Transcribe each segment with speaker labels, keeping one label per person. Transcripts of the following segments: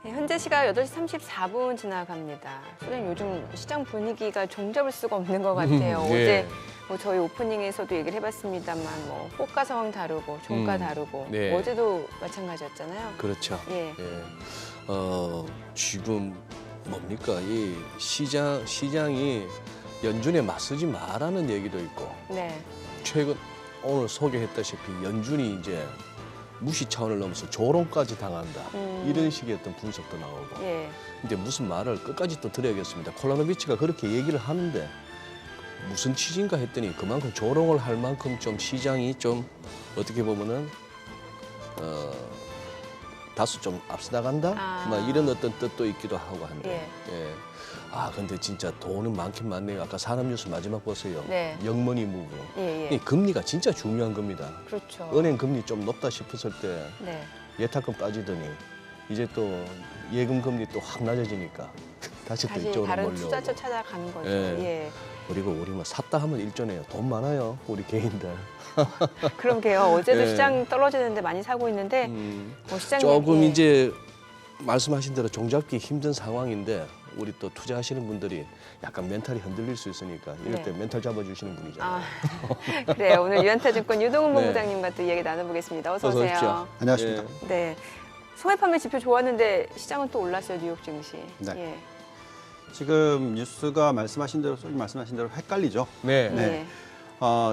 Speaker 1: 네, 현재 시각 8시 34분 지나갑니다. 소장님, 요즘 시장 분위기가 종잡을 수가 없는 것 같아요.
Speaker 2: 예.
Speaker 1: 어제 뭐 저희 오프닝에서도 얘기를 해봤습니다만 뭐 호가 상황 다르고 종가 다르고
Speaker 2: 네.
Speaker 1: 어제도 마찬가지였잖아요.
Speaker 2: 그렇죠.
Speaker 1: 예.
Speaker 2: 지금 뭡니까? 이 시장이 연준에 맞서지 마라는 얘기도 있고,
Speaker 1: 네.
Speaker 2: 최근 오늘 소개했다시피 연준이 이제 무시 차원을 넘어서 조롱까지 당한다. 이런 식의 어떤 분석도 나오고.
Speaker 1: 예.
Speaker 2: 근데 무슨 말을 끝까지 또 드려야겠습니다. 콜라노비치가 그렇게 얘기를 하는데 무슨 취지인가 했더니 그만큼 조롱을 할 만큼 좀 시장이 좀 어떻게 보면은 다소 좀 앞서나간다? 막 이런 어떤 뜻도 있기도 하고 한데. 예. 근데 진짜 돈은 많긴 많네요. 아까 산업뉴스 마지막 보세요.
Speaker 1: 네.
Speaker 2: 영머니 무브.
Speaker 1: 예.
Speaker 2: 이 금리가 진짜 중요한 겁니다.
Speaker 1: 그렇죠.
Speaker 2: 은행 금리 좀 높다 싶었을 때
Speaker 1: 네.
Speaker 2: 예탁금 빠지더니 이제 또 예금 금리 또 확 낮아지니까 다시 또
Speaker 1: 다시
Speaker 2: 이쪽으로
Speaker 1: 다른
Speaker 2: 몰려오고.
Speaker 1: 투자처 찾아가는 거죠.
Speaker 2: 예.
Speaker 1: 예.
Speaker 2: 그리고 우리 뭐 샀다 하면 일전에요. 돈 많아요. 우리 개인들.
Speaker 1: 그러게요. 어제도
Speaker 2: 예.
Speaker 1: 시장 떨어지는데 많이 사고 있는데 뭐 시장
Speaker 2: 조금
Speaker 1: 얘기-
Speaker 2: 이제 말씀하신 대로 종잡기 힘든 상황인데 우리 또 투자하시는 분들이 약간 멘탈이 흔들릴 수 있으니까 이럴
Speaker 1: 네.
Speaker 2: 때 멘탈 잡아주시는 분이잖아요.
Speaker 1: 그래요. 오늘 유한타증권 유동훈
Speaker 2: 네.
Speaker 1: 본부장님과 또 이야기 나눠보겠습니다. 어서
Speaker 2: 어서
Speaker 1: 오세요.
Speaker 2: 오십시오.
Speaker 3: 안녕하십니까.
Speaker 2: 예.
Speaker 1: 네. 소매 판매 지표 좋았는데 시장은 또 올랐어요. 뉴욕 증시.
Speaker 3: 네.
Speaker 1: 예.
Speaker 3: 지금 뉴스가 말씀하신 대로 소장님 말씀하신 대로 헷갈리죠.
Speaker 2: 네.
Speaker 3: 네.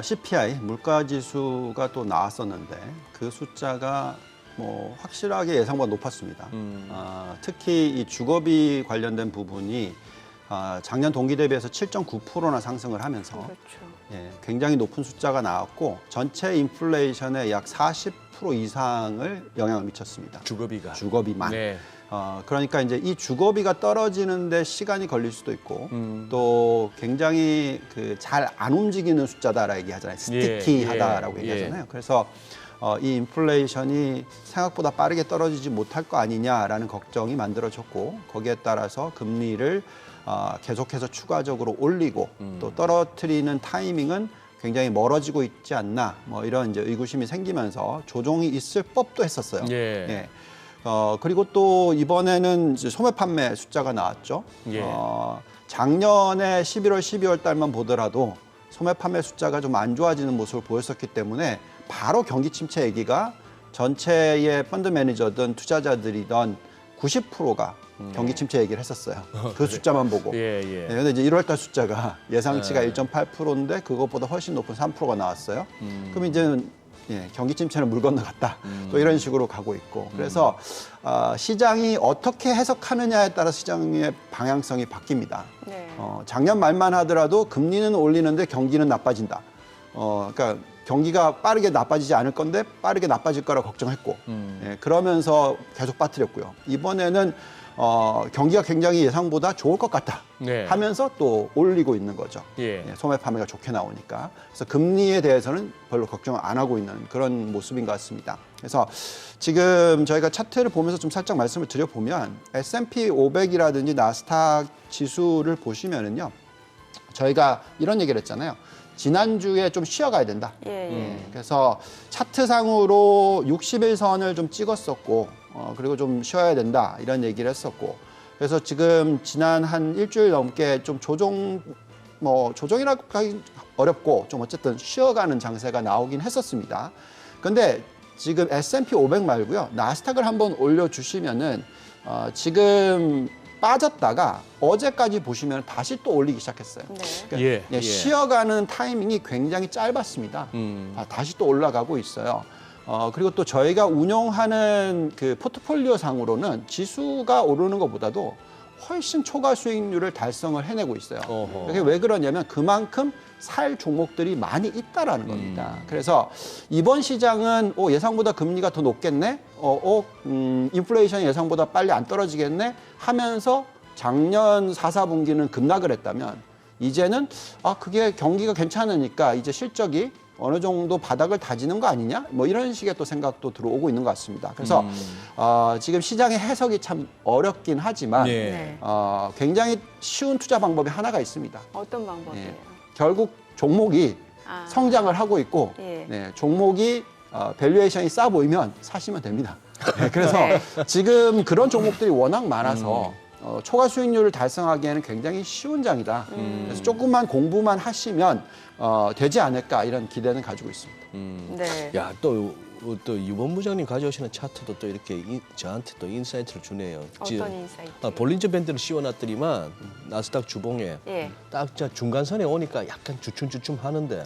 Speaker 3: CPI 물가 지수가 또 나왔었는데 그 숫자가 뭐 확실하게 예상보다 높았습니다. 특히 이 주거비 관련된 부분이 작년 동기 대비해서 7.9%나 상승을 하면서
Speaker 1: 그렇죠.
Speaker 3: 굉장히 높은 숫자가 나왔고 전체 인플레이션의 약 40% 이상을 영향을 미쳤습니다.
Speaker 2: 주거비가.
Speaker 3: 주거비만.
Speaker 2: 네.
Speaker 3: 그러니까 이제 이 주거비가 떨어지는데 시간이 걸릴 수도 있고 또 굉장히 그 잘 안 움직이는 숫자다라고 얘기하잖아요. 스티키하다라고
Speaker 2: 예.
Speaker 3: 얘기하잖아요. 그래서 이 인플레이션이 생각보다 빠르게 떨어지지 못할 거 아니냐라는 걱정이 만들어졌고 거기에 따라서 금리를 계속해서 추가적으로 올리고 또 떨어뜨리는 타이밍은 굉장히 멀어지고 있지 않나 뭐 이런 이제 의구심이 생기면서 조정이 있을 법도 했었어요.
Speaker 2: 예.
Speaker 3: 그리고 또 이번에는 이제 소매 판매 숫자가 나왔죠.
Speaker 2: 예.
Speaker 3: 작년에 11월, 12월 달만 보더라도 소매 판매 숫자가 좀 안 좋아지는 모습을 보였었기 때문에 바로 경기 침체 얘기가 전체의 펀드 매니저든 투자자들이던 90%가 경기 침체 얘기를 했었어요. 그 숫자만 보고.
Speaker 2: 예.
Speaker 3: 근데 이제 1월 달 숫자가 예상치가
Speaker 2: 네.
Speaker 3: 1.8%인데 그것보다 훨씬 높은 3%가 나왔어요. 그럼 이제는 경기 침체는 물 건너갔다. 또 이런 식으로 가고 있고. 그래서 시장이 어떻게 해석하느냐에 따라 시장의 방향성이 바뀝니다.
Speaker 1: 네.
Speaker 3: 작년 말만 하더라도 금리는 올리는데 경기는 나빠진다. 그러니까 경기가 빠르게 나빠지지 않을 건데 빠르게 나빠질 거라 걱정했고 그러면서 계속 빠뜨렸고요. 이번에는 경기가 굉장히 예상보다 좋을 것 같다
Speaker 2: 네.
Speaker 3: 하면서 또 올리고 있는 거죠.
Speaker 2: 예.
Speaker 3: 소매 판매가 좋게 나오니까. 그래서 금리에 대해서는 별로 걱정을 안 하고 있는 그런 모습인 것 같습니다. 그래서 지금 저희가 차트를 보면서 좀 살짝 말씀을 드려보면 S&P 500이라든지 나스닥 지수를 보시면은요. 저희가 이런 얘기를 했잖아요. 지난주에 좀 쉬어가야 된다. 그래서 차트상으로 60일선을 좀 찍었었고 그리고 좀 쉬어야 된다 이런 얘기를 했었고 그래서 지금 지난 한 일주일 넘게 좀 조정이라고 하기 어렵고 좀 어쨌든 쉬어가는 장세가 나오긴 했었습니다. 근데 지금 S&P 500 말고요. 나스닥을 한번 올려주시면은 지금 빠졌다가 어제까지 보시면 다시 또 올리기 시작했어요.
Speaker 1: 네.
Speaker 2: 예.
Speaker 3: 쉬어가는 타이밍이 굉장히 짧았습니다. 다시 또 올라가고 있어요. 그리고 또 저희가 운용하는 그 포트폴리오 상으로는 지수가 오르는 것보다도 훨씬 초과 수익률을 달성을 해내고 있어요.
Speaker 2: 어허.
Speaker 3: 이게 왜 그러냐면 그만큼 살 종목들이 많이 있다라는 겁니다. 그래서 이번 시장은 예상보다 금리가 더 높겠네, 인플레이션이 예상보다 빨리 안 떨어지겠네 하면서 작년 4, 4분기는 급락을 했다면 이제는 그게 경기가 괜찮으니까 이제 실적이 어느 정도 바닥을 다지는 거 아니냐? 뭐 이런 식의 또 생각도 들어오고 있는 것 같습니다. 그래서 지금 시장의 해석이 참 어렵긴 하지만
Speaker 2: 예.
Speaker 3: 굉장히 쉬운 투자 방법이 하나가 있습니다.
Speaker 1: 어떤 방법이에요?
Speaker 3: 결국 종목이 성장을 하고 있고
Speaker 1: 예.
Speaker 3: 종목이 밸류에이션이 싸 보이면 사시면 됩니다. 네, 그래서
Speaker 1: 네.
Speaker 3: 지금 그런 종목들이 워낙 많아서 초과 수익률을 달성하기에는 굉장히 쉬운 장이다. 그래서 조금만 공부만 하시면 되지 않을까 이런 기대는 가지고 있습니다.
Speaker 1: 네.
Speaker 2: 야, 또 유본 부장님 가져오시는 차트도 또 이렇게 저한테 또 인사이트를 주네요.
Speaker 1: 어떤 인사이트?
Speaker 2: 볼린저 밴드를 씌워놨더니만 나스닥 주봉에
Speaker 1: 예.
Speaker 2: 딱 중간선에 오니까 약간 주춤주춤 하는데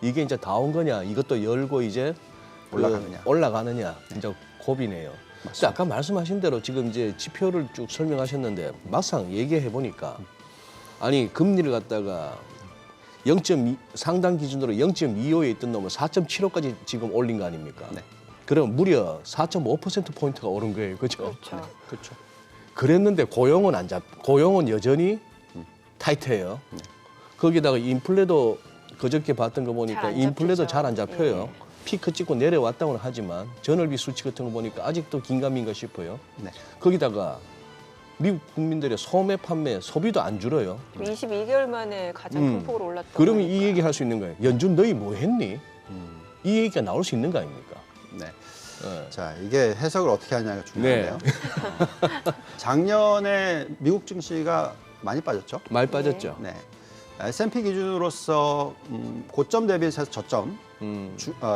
Speaker 2: 이게 이제 다 온 거냐? 이것도 열고 이제 올라가느냐? 진짜 고비네요. 근데 아까 말씀하신 대로 지금 이제 지표를 쭉 설명하셨는데 막상 얘기해 보니까 아니 금리를 갖다가 0.2 상당 기준으로 0.25에 있던 놈을 4.75까지 지금 올린 거 아닙니까?
Speaker 3: 네.
Speaker 2: 그럼 무려 4.5% 포인트가 오른 거예요, 그렇죠?
Speaker 1: 그렇죠.
Speaker 3: 그렇죠.
Speaker 2: 그랬는데 고용은 여전히 타이트해요. 거기다가 인플레도 그저께 봤던 거 보니까
Speaker 1: 잘안
Speaker 2: 인플레도
Speaker 1: 잡히죠.
Speaker 2: 잘 안 잡혀요.
Speaker 1: 예.
Speaker 2: 피크 찍고 내려왔다고는 하지만 전월비 수치 같은 거 보니까 아직도 긴가민가 싶어요.
Speaker 3: 네.
Speaker 2: 거기다가 미국 국민들의 소매 판매 소비도 안 줄어요.
Speaker 1: 22개월 만에 가장 큰 폭으로 올랐다.
Speaker 2: 그러면 이 얘기 할 수 있는 거예요. 연준 너희 뭐 했니? 이 얘기가 나올 수 있는 거 아닙니까?
Speaker 3: 네.
Speaker 2: 예.
Speaker 3: 자, 이게 해석을 어떻게 하냐가 중요한데요. 작년에 미국 증시가 많이 빠졌죠.
Speaker 2: 말 빠졌죠.
Speaker 3: 네. S&P 기준으로서 고점 대비해서 저점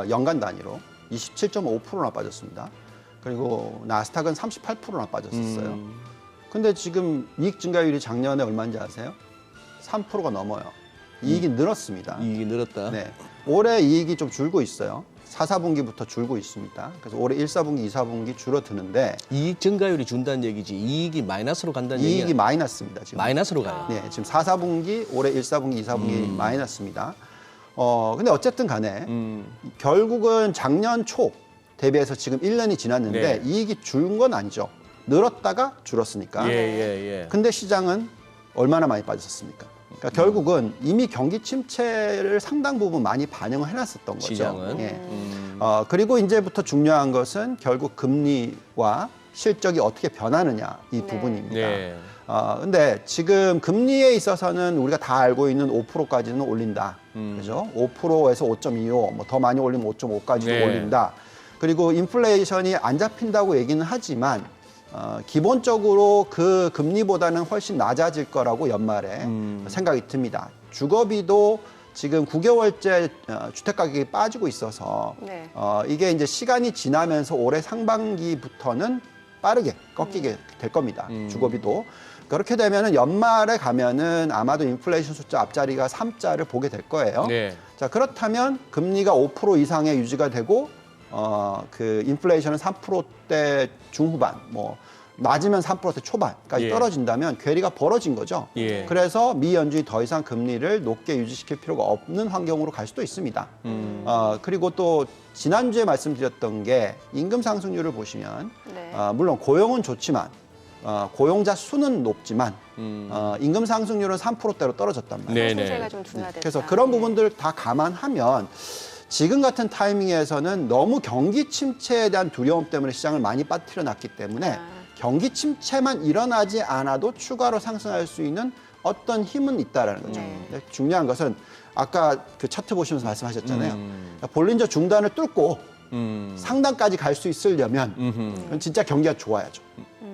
Speaker 3: 연간 단위로 27.5%나 빠졌습니다. 그리고 나스닥은 38%나 빠졌었어요. 근데 지금 이익 증가율이 작년에 얼마인지 아세요? 3%가 넘어요. 이익이 늘었습니다.
Speaker 2: 이익이 늘었다.
Speaker 3: 네. 올해 이익이 좀 줄고 있어요. 4, 4분기부터 줄고 있습니다. 그래서 올해 1, 4분기, 2, 4분기 줄어드는데
Speaker 2: 이익 증가율이 준다는 얘기지 이익이 마이너스로 간다는
Speaker 3: 이익이
Speaker 2: 얘기야.
Speaker 3: 마이너스입니다. 지금.
Speaker 2: 마이너스로 가요.
Speaker 3: 네, 지금 4, 4분기, 올해 1, 4분기, 2, 4분기 마이너스입니다. 근데 어쨌든 간에 결국은 작년 초 대비해서 지금 1년이 지났는데
Speaker 2: 네.
Speaker 3: 이익이 준 건 아니죠. 늘었다가 줄었으니까.
Speaker 2: 예.
Speaker 3: 근데 시장은 얼마나 많이 빠졌습니까? 그러니까 결국은 이미 경기 침체를 상당 부분 많이 반영을 해놨었던 거죠.
Speaker 2: 시장은.
Speaker 3: 예. 그리고 이제부터 중요한 것은 결국 금리와 실적이 어떻게 변하느냐 이
Speaker 1: 네.
Speaker 3: 부분입니다.
Speaker 2: 네.
Speaker 3: 근데 지금 금리에 있어서는 우리가 다 알고 있는 5%까지는 올린다. 그죠? 5%에서 5.25, 뭐 더 많이 올리면 5.5까지도
Speaker 2: 네.
Speaker 3: 올린다. 그리고 인플레이션이 안 잡힌다고 얘기는 하지만 기본적으로 그 금리보다는 훨씬 낮아질 거라고 연말에 생각이 듭니다. 주거비도 지금 9개월째 주택 가격이 빠지고 있어서
Speaker 1: 네.
Speaker 3: 이게 이제 시간이 지나면서 올해 상반기부터는 빠르게 꺾이게 될 겁니다. 주거비도. 그렇게 되면은 연말에 가면은 아마도 인플레이션 숫자 앞자리가 3자를 보게 될 거예요.
Speaker 2: 네.
Speaker 3: 자, 그렇다면 금리가 5% 이상의 유지가 되고 그 인플레이션은 3%대 중후반, 뭐 맞으면 3%대 초반까지
Speaker 2: 예.
Speaker 3: 떨어진다면 괴리가 벌어진 거죠.
Speaker 2: 예.
Speaker 3: 그래서 미 연준이 더 이상 금리를 높게 유지시킬 필요가 없는 환경으로 갈 수도 있습니다. 그리고 또 지난주에 말씀드렸던 게 임금 상승률을 보시면
Speaker 1: 네.
Speaker 3: 물론 고용은 좋지만 고용자 수는 높지만 임금 상승률은 3%대로 떨어졌단 말이에요.
Speaker 2: 네네.
Speaker 1: 상승세가 좀 둔화됐다.
Speaker 3: 그래서 그런
Speaker 1: 네.
Speaker 3: 부분들을 다 감안하면 지금 같은 타이밍에서는 너무 경기 침체에 대한 두려움 때문에 시장을 많이 빠뜨려 놨기 때문에 경기 침체만 일어나지 않아도 추가로 상승할 수 있는 어떤 힘은 있다라는 거죠.
Speaker 1: 네.
Speaker 3: 근데 중요한 것은 아까 그 차트 보시면서 말씀하셨잖아요. 볼린저 중단을 뚫고 상단까지 갈 수 있으려면 그건 진짜 경기가 좋아야죠.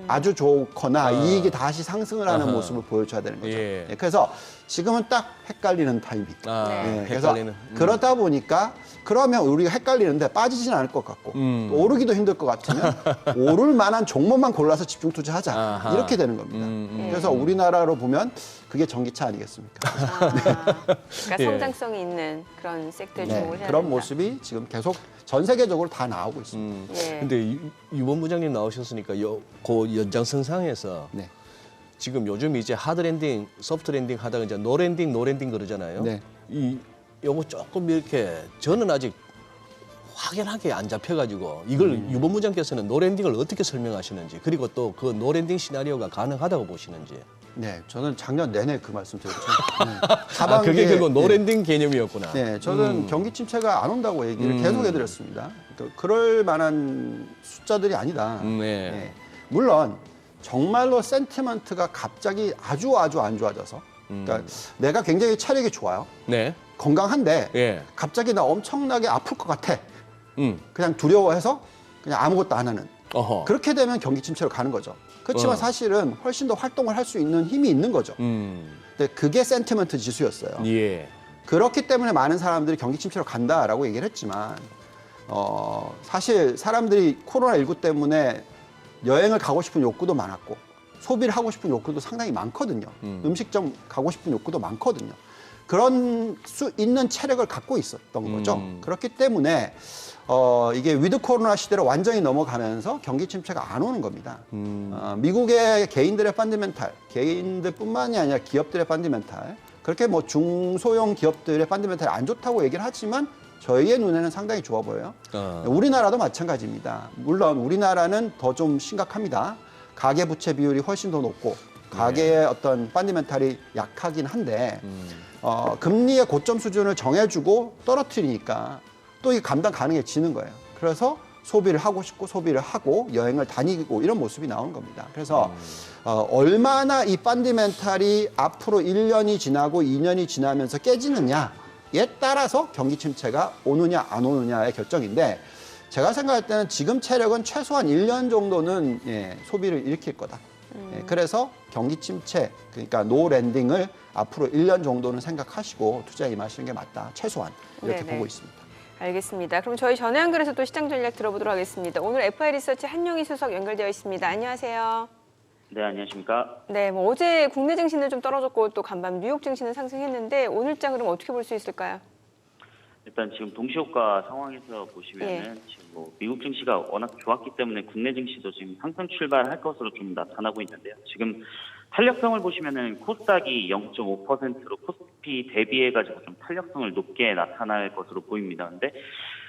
Speaker 3: 아주 좋거나 이익이 다시 상승을 하는 모습을 보여줘야 되는 거죠.
Speaker 2: 예.
Speaker 3: 네, 그래서 지금은 딱 헷갈리는 타이밍.
Speaker 1: 네.
Speaker 3: 그래서
Speaker 2: 헷갈리는.
Speaker 3: 그러다 보니까 그러면 우리가 헷갈리는데 빠지진 않을 것 같고 또 오르기도 힘들 것 같으면 오를 만한 종목만 골라서 집중 투자하자
Speaker 2: 아하.
Speaker 3: 이렇게 되는 겁니다. 그래서 우리나라로 보면 그게 전기차 아니겠습니까?
Speaker 1: 그러니까
Speaker 2: 예.
Speaker 1: 성장성이 있는 그런 섹터
Speaker 3: 네,
Speaker 1: 주목을 해야
Speaker 3: 그런
Speaker 1: 된다.
Speaker 3: 모습이 지금 계속 전 세계적으로 다 나오고 있습니다.
Speaker 1: 예.
Speaker 2: 근데 유본 부장님 나오셨으니까 그 연장선상에서
Speaker 3: 네.
Speaker 2: 지금 요즘 이제 하드 랜딩, 소프트 랜딩 하다가 이제 노 랜딩 그러잖아요.
Speaker 3: 네.
Speaker 2: 요거 조금 이렇게 저는 아직 확연하게 안 잡혀가지고 이걸 유본 부장께서는 노 랜딩을 어떻게 설명하시는지 그리고 또 그 노 랜딩 시나리오가 가능하다고 보시는지.
Speaker 3: 네, 저는 작년 내내 그 말씀 드렸죠. 네.
Speaker 2: 그게 결국 노
Speaker 3: 네.
Speaker 2: 랜딩 개념이었구나.
Speaker 3: 네, 저는 경기 침체가 안 온다고 얘기를 계속 해드렸습니다. 그럴 만한 숫자들이 아니다.
Speaker 2: 네.
Speaker 3: 네. 물론 정말로 센티먼트가 갑자기 아주 안 좋아져서, 그러니까 내가 굉장히 체력이 좋아요,
Speaker 2: 네.
Speaker 3: 건강한데
Speaker 2: 예.
Speaker 3: 갑자기 나 엄청나게 아플 것 같아.
Speaker 2: 음.
Speaker 3: 그냥 두려워해서 그냥 아무것도 안 하는
Speaker 2: 어허.
Speaker 3: 그렇게 되면 경기 침체로 가는 거죠. 그렇지만 사실은 훨씬 더 활동을 할 수 있는 힘이 있는 거죠. 근데 그게 센티먼트 지수였어요.
Speaker 2: 예.
Speaker 3: 그렇기 때문에 많은 사람들이 경기 침체로 간다라고 얘기를 했지만 사실 사람들이 코로나19 때문에 여행을 가고 싶은 욕구도 많았고 소비를 하고 싶은 욕구도 상당히 많거든요. 음식점 가고 싶은 욕구도 많거든요. 그런 수 있는 체력을 갖고 있었던 거죠. 그렇기 때문에 이게 위드 코로나 시대로 완전히 넘어가면서 경기 침체가 안 오는 겁니다. 미국의 개인들의 펀더멘탈, 개인들뿐만이 아니라 기업들의 펀더멘탈, 그렇게 뭐 중소형 기업들의 펀더멘탈이 안 좋다고 얘기를 하지만 저희의 눈에는 상당히 좋아 보여요. 우리나라도 마찬가지입니다. 물론 우리나라는 더 좀 심각합니다. 가계부채 비율이 훨씬 더 높고 가계의 어떤 펀더멘탈이 약하긴 한데 금리의 고점 수준을 정해주고 떨어뜨리니까 또 이게 감당 가능해지는 거예요. 그래서 소비를 하고 싶고 소비를 하고 여행을 다니고 이런 모습이 나오는 겁니다. 그래서 얼마나 이 펀더멘탈이 앞으로 1년이 지나고 2년이 지나면서 깨지느냐에 따라서 경기 침체가 오느냐 안 오느냐의 결정인데 제가 생각할 때는 지금 체력은 최소한 1년 정도는 소비를 일으킬 거다. 그래서 경기 침체, 그러니까 노 랜딩을 앞으로 1년 정도는 생각하시고 투자에 임하시는 게 맞다. 최소한 이렇게
Speaker 1: 네네.
Speaker 3: 보고 있습니다.
Speaker 1: 알겠습니다. 그럼 저희 전화 연결해서 또 시장 전략 들어보도록 하겠습니다. 오늘 FI 리서치 한용희 수석 연결되어 있습니다. 안녕하세요.
Speaker 4: 네, 안녕하십니까.
Speaker 1: 네, 뭐 어제 국내 증시는 좀 떨어졌고 또 간밤 뉴욕 증시는 상승했는데 오늘 장 그럼 어떻게 볼 수 있을까요?
Speaker 4: 일단 지금 동시효과 상황에서 보시면은 지금 뭐 미국 증시가 워낙 좋았기 때문에 국내 증시도 지금 상승 출발할 것으로 좀 나타나고 있는데요. 지금 탄력성을 보시면은 코스닥이 0.5%로 코스피 대비해가지고 좀 탄력성을 높게 나타날 것으로 보입니다. 근데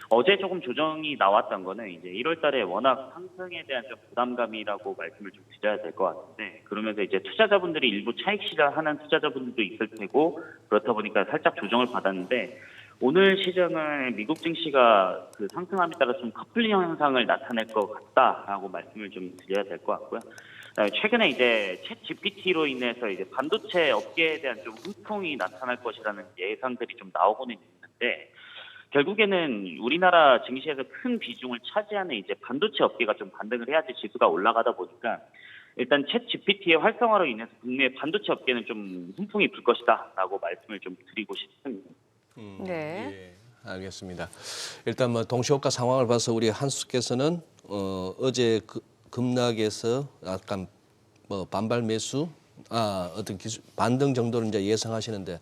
Speaker 4: 어제 조금 조정이 나왔던 거는 이제 1월 달에 워낙 상승에 대한 좀 부담감이라고 말씀을 좀 드려야 될 것 같은데 그러면서 이제 투자자분들이 일부 차익 실현하는 투자자분들도 있을 테고 그렇다 보니까 살짝 조정을 받았는데 오늘 시장은 미국 증시가 그 상승함에 따라 좀 커플링 현상을 나타낼 것 같다라고 말씀을 좀 드려야 될 것 같고요. 최근에 이제 챗 GPT로 인해서 이제 반도체 업계에 대한 좀 훈풍이 나타날 것이라는 예상들이 좀 나오고는 있는데 결국에는 우리나라 증시에서 큰 비중을 차지하는 이제 반도체 업계가 좀 반등을 해야지 지수가 올라가다 보니까 일단 챗 GPT의 활성화로 인해서 국내 반도체 업계는 좀 훈풍이 불 것이다라고 말씀을 좀 드리고 싶습니다.
Speaker 1: 네.
Speaker 2: 예, 알겠습니다. 일단 뭐 동시효과 상황을 봐서 우리 한수께서는 어제 급락에서 약간 뭐 반발 매수, 어떤 반등 정도를 이제 예상하시는데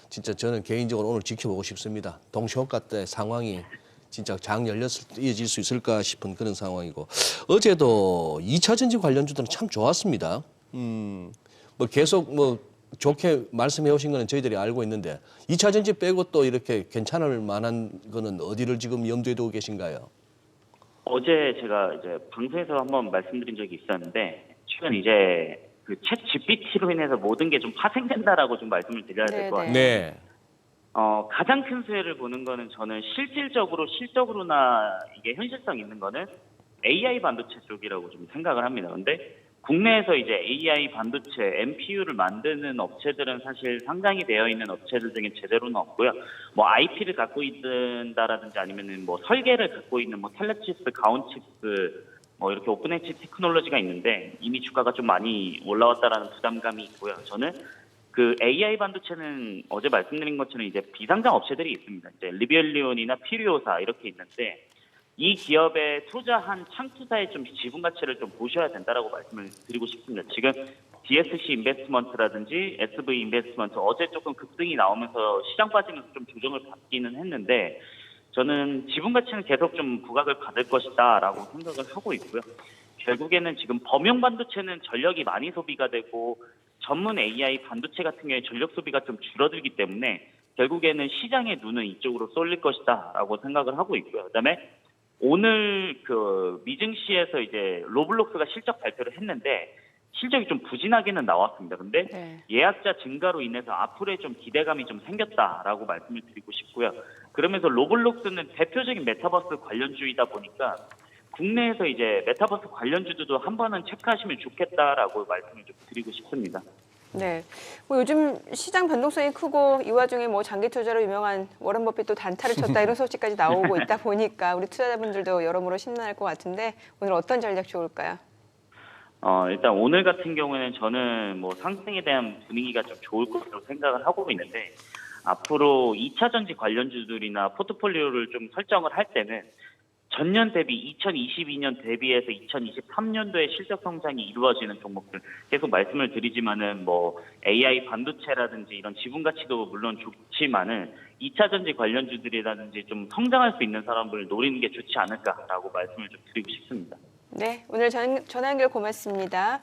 Speaker 2: 진짜 저는 개인적으로 오늘 지켜보고 싶습니다. 동시효과 때 상황이 진짜 장 열렸을 때 이어질 수 있을까 싶은 그런 상황이고 어제도 2차 전지 관련주들은 참 좋았습니다. 뭐 계속 뭐 좋게 말씀해 오신 거는 저희들이 알고 있는데 2차 전지 빼고 또 이렇게 괜찮을 만한 거는 어디를 지금 염두에 두고 계신가요?
Speaker 4: 어제 제가 이제 방송에서 한번 말씀드린 적이 있었는데 최근 이제 그 챗 GPT로 인해서 모든 게 좀 파생된다라고 좀 말씀을 드려야 될 것 같아요.
Speaker 2: 네.
Speaker 4: 가장 큰 수혜를 보는 거는 저는 실적으로나 이게 현실성 있는 거는 AI 반도체 쪽이라고 좀 생각을 합니다. 근데 국내에서 이제 AI 반도체 MPU를 만드는 업체들은 사실 상장이 되어 있는 업체들 중에 제대로는 없고요. 뭐 IP를 갖고 있다라든지 아니면은 뭐 설계를 갖고 있는 뭐 텔레칩스, 가온칩스 뭐 이렇게 오픈 엣지 테크놀로지가 있는데 이미 주가가 좀 많이 올라왔다라는 부담감이 있고요. 저는 그 AI 반도체는 어제 말씀드린 것처럼 이제 비상장 업체들이 있습니다. 이제 리벨리온이나 피리오사 이렇게 있는데 이 기업에 투자한 창투사의 좀 지분 가치를 좀 보셔야 된다라고 말씀을 드리고 싶습니다. 지금 DSC 인베스트먼트라든지 SV 인베스트먼트 어제 조금 급등이 나오면서 시장 빠지면서 좀 조정을 받기는 했는데 저는 지분 가치는 계속 좀 부각을 받을 것이다라고 생각을 하고 있고요. 결국에는 지금 범용 반도체는 전력이 많이 소비가 되고 전문 AI 반도체 같은 경우에 전력 소비가 좀 줄어들기 때문에 결국에는 시장의 눈은 이쪽으로 쏠릴 것이다라고 생각을 하고 있고요. 그다음에 오늘 그 미증시에서 이제 로블록스가 실적 발표를 했는데 실적이 좀 부진하게는 나왔습니다. 근데 예약자 증가로 인해서 앞으로의 좀 기대감이 좀 생겼다라고 말씀을 드리고 싶고요. 그러면서 로블록스는 대표적인 메타버스 관련주이다 보니까 국내에서 이제 메타버스 관련주들도 한 번은 체크하시면 좋겠다라고 말씀을 좀 드리고 싶습니다.
Speaker 1: 네. 뭐 요즘 시장 변동성이 크고 이 와중에 뭐 장기 투자로 유명한 워런 버핏도 단타를 쳤다 이런 소식까지 나오고 있다 보니까 우리 투자자분들도 여러모로 심란할 것 같은데 오늘 어떤 전략 좋을까요?
Speaker 4: 일단 오늘 같은 경우에는 저는 뭐 상승에 대한 분위기가 좀 좋을 것으로 생각을 하고 있는데 앞으로 2차 전지 관련주들이나 포트폴리오를 좀 설정을 할 때는 전년 대비 2022년 대비해서 2023년도에 실적 성장이 이루어지는 종목들 계속 말씀을 드리지만은 뭐 AI 반도체라든지 이런 지분 가치도 물론 좋지만은 2차 전지 관련주들이라든지 좀 성장할 수 있는 사람들을 노리는 게 좋지 않을까라고 말씀을 좀 드리고 싶습니다.
Speaker 1: 네, 오늘 전화 연결 고맙습니다.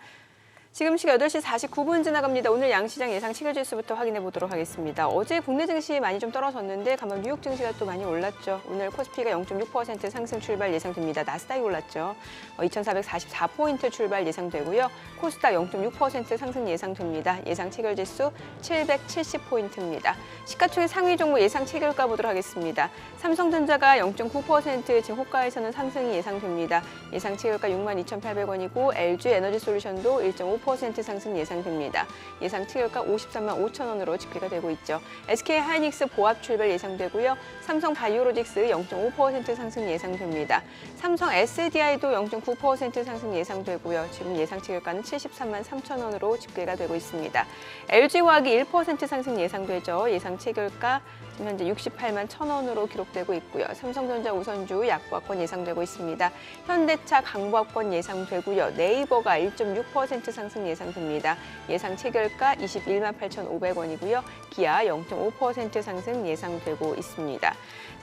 Speaker 1: 지금 시각 8시 49분 지나갑니다. 오늘 양시장 예상 체결지수부터 확인해 보도록 하겠습니다. 어제 국내 증시 많이 좀 떨어졌는데 간밤 뉴욕 증시가 또 많이 올랐죠. 오늘 코스피가 0.6% 상승 출발 예상됩니다. 나스닥이 올랐죠. 2,444포인트 출발 예상되고요. 코스닥 0.6% 상승 예상됩니다. 예상 체결지수 770포인트입니다. 시가총액 상위 종목 예상 체결가 보도록 하겠습니다. 삼성전자가 0.9% 지금 호가에서는 상승이 예상됩니다. 예상 체결가 62,800원이고 LG 에너지솔루션도 1.5% 상승 예상됩니다. 예상 체결가 53만 5천 원으로 집계가 되고 있죠. SK 하이닉스 보합 출발 예상되고요. 삼성 바이오로직스 0.5% 상승 예상됩니다. 삼성 SDI도 0.9% 상승 예상되고요. 지금 예상 체결가는 73만 3천 원으로 집계가 되고 있습니다. LG화학이 1% 상승 예상되죠. 예상 체결가 지금 현재 68만 1천 원으로 기록되고 있고요. 삼성전자 우선주 약보합권 예상되고 있습니다. 현대차 강보합권 예상되고요. 네이버가 1.6% 상승 예상됩니다. 예상 체결가 21만 8,500원이고요. 기아 0.5% 상승 예상되고 있습니다.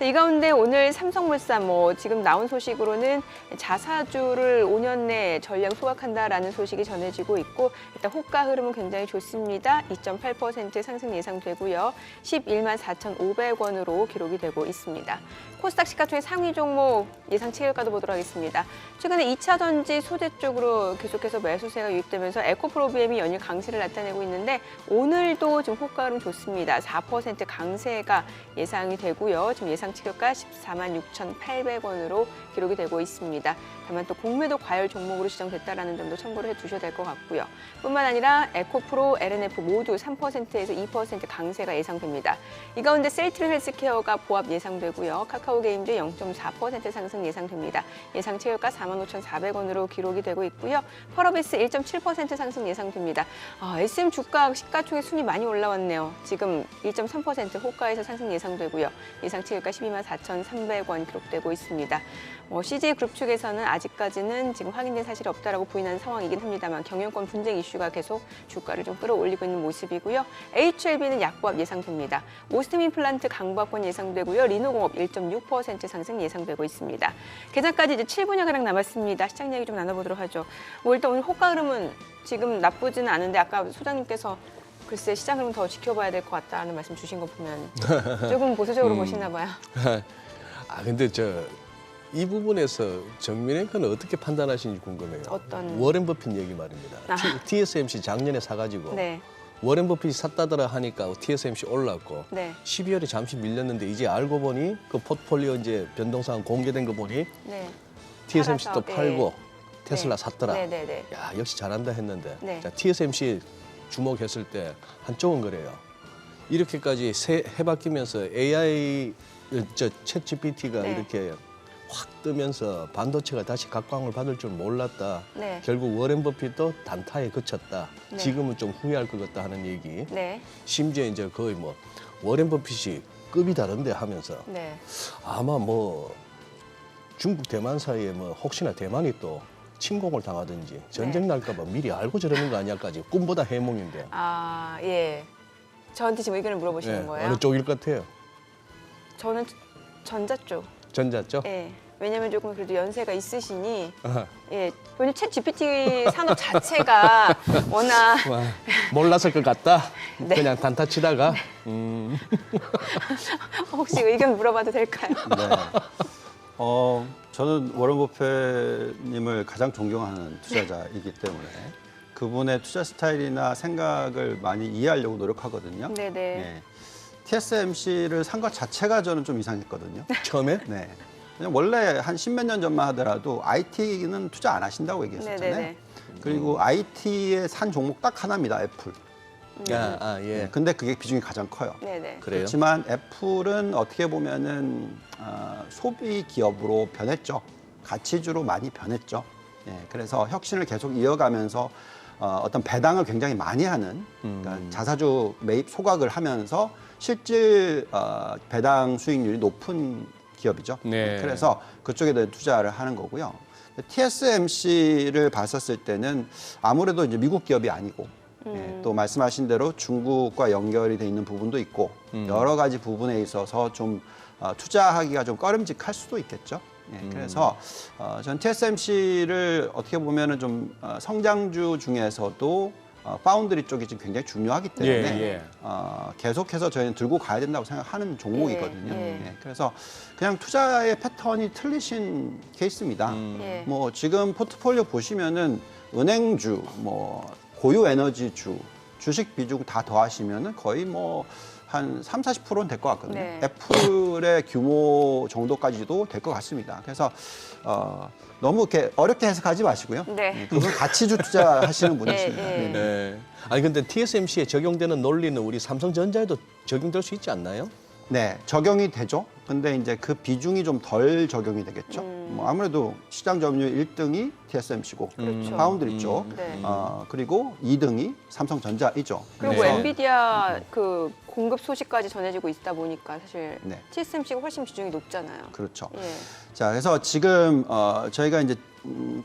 Speaker 1: 이 가운데 오늘 삼성물산 지금 나온 소식으로는 자사주를 5년 내에 전량 소각한다라는 소식이 전해지고 있고 일단 호가 흐름은 굉장히 좋습니다. 2.8% 상승 예상되고요. 11만 4,500원으로 기록이 되고 있습니다. 코스닥 시가총액 상위 종목 예상 체결가도 보도록 하겠습니다. 최근에 2차 전지 소재 쪽으로 계속해서 매수세가 유입되면서 에코프로비엠이 연일 강세를 나타내고 있는데 오늘도 지금 호가 흐름 좋습니다. 4% 강세가 예상이 되고요. 지금 예상 체결가 14만 6,800원으로 기록이 되고 있습니다. 다만 또 공매도 과열 종목으로 지정됐다라는 점도 참고를 해두셔야 될 것 같고요. 뿐만 아니라 에코프로, LNF 모두 3%에서 2% 강세가 예상됩니다. 이 가운데 셀트리 헬스케어가 보합 예상되고요. 카카오게임즈 0.4% 상승 예상됩니다. 예상 체결가 45,400원으로 기록이 되고 있고요. 펄어비스 1.7% 상승 예상됩니다. SM 주가 시가총액 순위 많이 올라왔네요. 지금 1.3% 호가에서 상승 예상되고요. 예상 체결가 12만 4,300원 기록되고 있습니다. CJ그룹 측에서는 아직까지는 지금 확인된 사실이 없다라고 부인하는 상황이긴 합니다만 경영권 분쟁 이슈가 계속 주가를 좀 끌어올리고 있는 모습이고요. HLB는 약보합 예상됩니다. 오스템 임플란트 강보합권 예상되고요. 리노공업 1.6% 상승 예상되고 있습니다. 개장까지 이제 7분여가량 남았습니다. 시장 얘기 좀 나눠보도록 하죠. 일단 오늘 호가 흐름은 지금 나쁘지는 않은데 아까 소장님께서 글쎄 시장 흐름 더 지켜봐야 될 것 같다는 말씀 주신 거 보면 조금 보수적으로 보시나 봐요.
Speaker 2: 근데 이 부분에서 정민회관은 어떻게 판단하시는지 궁금해요.
Speaker 1: 어떤?
Speaker 2: 워렌 버핏 얘기 말입니다. TSMC 작년에 사가지고
Speaker 1: 네.
Speaker 2: 워렌 버핏이 샀다더라 하니까 TSMC 올랐고
Speaker 1: 네.
Speaker 2: 12월에 잠시 밀렸는데 이제 알고 보니 그 포트폴리오 이제 변동사항 공개된 거 보니
Speaker 1: 네.
Speaker 2: TSMC도
Speaker 1: 팔아서,
Speaker 2: 팔고
Speaker 1: 네.
Speaker 2: 테슬라 샀더라.
Speaker 1: 네네네.
Speaker 2: 야 역시 잘한다 했는데
Speaker 1: 네.
Speaker 2: 자, TSMC 주목했을 때 한쪽은 그래요. 이렇게까지 해바뀌면서 AI 챗 GPT가
Speaker 1: 네.
Speaker 2: 이렇게 확 뜨면서 반도체가 다시 각광을 받을 줄 몰랐다.
Speaker 1: 네.
Speaker 2: 결국 워렌 버핏도 단타에 그쳤다.
Speaker 1: 네.
Speaker 2: 지금은 좀 후회할 것 같다 하는 얘기.
Speaker 1: 네.
Speaker 2: 심지어 이제 거의 워렌 버핏이 급이 다른데 하면서
Speaker 1: 네.
Speaker 2: 아마 중국 대만 사이에 혹시나 대만이 또 침공을 당하든지 전쟁 날까 봐 미리 알고 저러는 거 아니야까지 꿈보다 해몽인데.
Speaker 1: 예. 저한테 지금 의견을 물어보시는 거예요?
Speaker 2: 어느 쪽일 것 같아요?
Speaker 1: 저는 전자 쪽.
Speaker 2: 전자 쪽?
Speaker 1: 예. 왜냐면 조금 그래도 연세가 있으시니
Speaker 2: 아하.
Speaker 1: 예. 본인 챗 GPT 산업 자체가 워낙
Speaker 2: 몰랐을 것 같다.
Speaker 1: 네.
Speaker 2: 그냥 단타 치다가.
Speaker 1: 혹시 의견 물어봐도 될까요?
Speaker 3: 네. 저는 워런 버핏님을 가장 존경하는 투자자이기 때문에 그분의 투자 스타일이나 생각을 많이 이해하려고 노력하거든요.
Speaker 1: 네네.
Speaker 3: 네. TSMC를 산 것 자체가 저는 좀 이상했거든요.
Speaker 2: 처음에?
Speaker 3: 네. 그냥 원래 한 십몇 년 전만 하더라도 IT는 투자 안 하신다고 얘기했었잖아요.
Speaker 1: 네네네.
Speaker 3: 그리고 IT에 산 종목 딱 하나입니다, 애플.
Speaker 2: 예.
Speaker 3: 근데 그게 비중이 가장 커요.
Speaker 1: 네네.
Speaker 2: 그래요?
Speaker 3: 그렇지만 애플은 어떻게 보면은 소비 기업으로 변했죠. 가치주로 많이 변했죠. 예, 그래서 혁신을 계속 이어가면서 어떤 배당을 굉장히 많이 하는 그러니까 자사주 매입 소각을 하면서 실질 배당 수익률이 높은 기업이죠.
Speaker 2: 네.
Speaker 3: 그래서 그쪽에 대해 투자를 하는 거고요. TSMC를 봤었을 때는 아무래도 이제 미국 기업이 아니고 예, 또 말씀하신 대로 중국과 연결이 돼 있는 부분도 있고 여러 가지 부분에 있어서 좀 투자하기가 좀 꺼림직할 수도 있겠죠. 예, 그래서 전 TSMC를 어떻게 보면은 좀 성장주 중에서도 파운드리 쪽이 지금 굉장히 중요하기 때문에
Speaker 2: 예.
Speaker 3: 계속해서 저희는 들고 가야 된다고 생각하는 종목이거든요.
Speaker 1: 예.
Speaker 3: 예, 그래서 그냥 투자의 패턴이 틀리신 케이스입니다.
Speaker 1: 예.
Speaker 3: 뭐 지금 포트폴리오 보시면은 은행주, 뭐 고유 에너지주, 주식 비중 다 더하시면은 거의 뭐 한 30-40%는 될 것 같거든요.
Speaker 1: 네.
Speaker 3: 애플의 규모 정도까지도 될 것 같습니다. 그래서 너무 이렇게 어렵게 해석하지 마시고요.
Speaker 1: 네.
Speaker 3: 그건 가치주 투자하시는 분이십니다.
Speaker 1: 예, 예.
Speaker 3: 네.
Speaker 2: 네. 아니 근데 TSMC에 적용되는 논리는 우리 삼성전자에도 적용될 수 있지 않나요?
Speaker 3: 네, 적용이 되죠. 근데 이제 그 비중이 좀 덜 적용이 되겠죠. 뭐 아무래도 시장 점유율 1등이 TSMC고
Speaker 1: 그렇죠.
Speaker 3: 파운드리 쪽,
Speaker 1: 네.
Speaker 3: 그리고 2등이 삼성전자이죠.
Speaker 1: 그리고
Speaker 2: 네.
Speaker 1: 엔비디아 그 공급 소식까지 전해지고 있다 보니까 사실
Speaker 3: 네.
Speaker 1: TSMC가 훨씬 비중이 높잖아요.
Speaker 3: 그렇죠.
Speaker 1: 예.
Speaker 3: 자, 그래서 지금 저희가 이제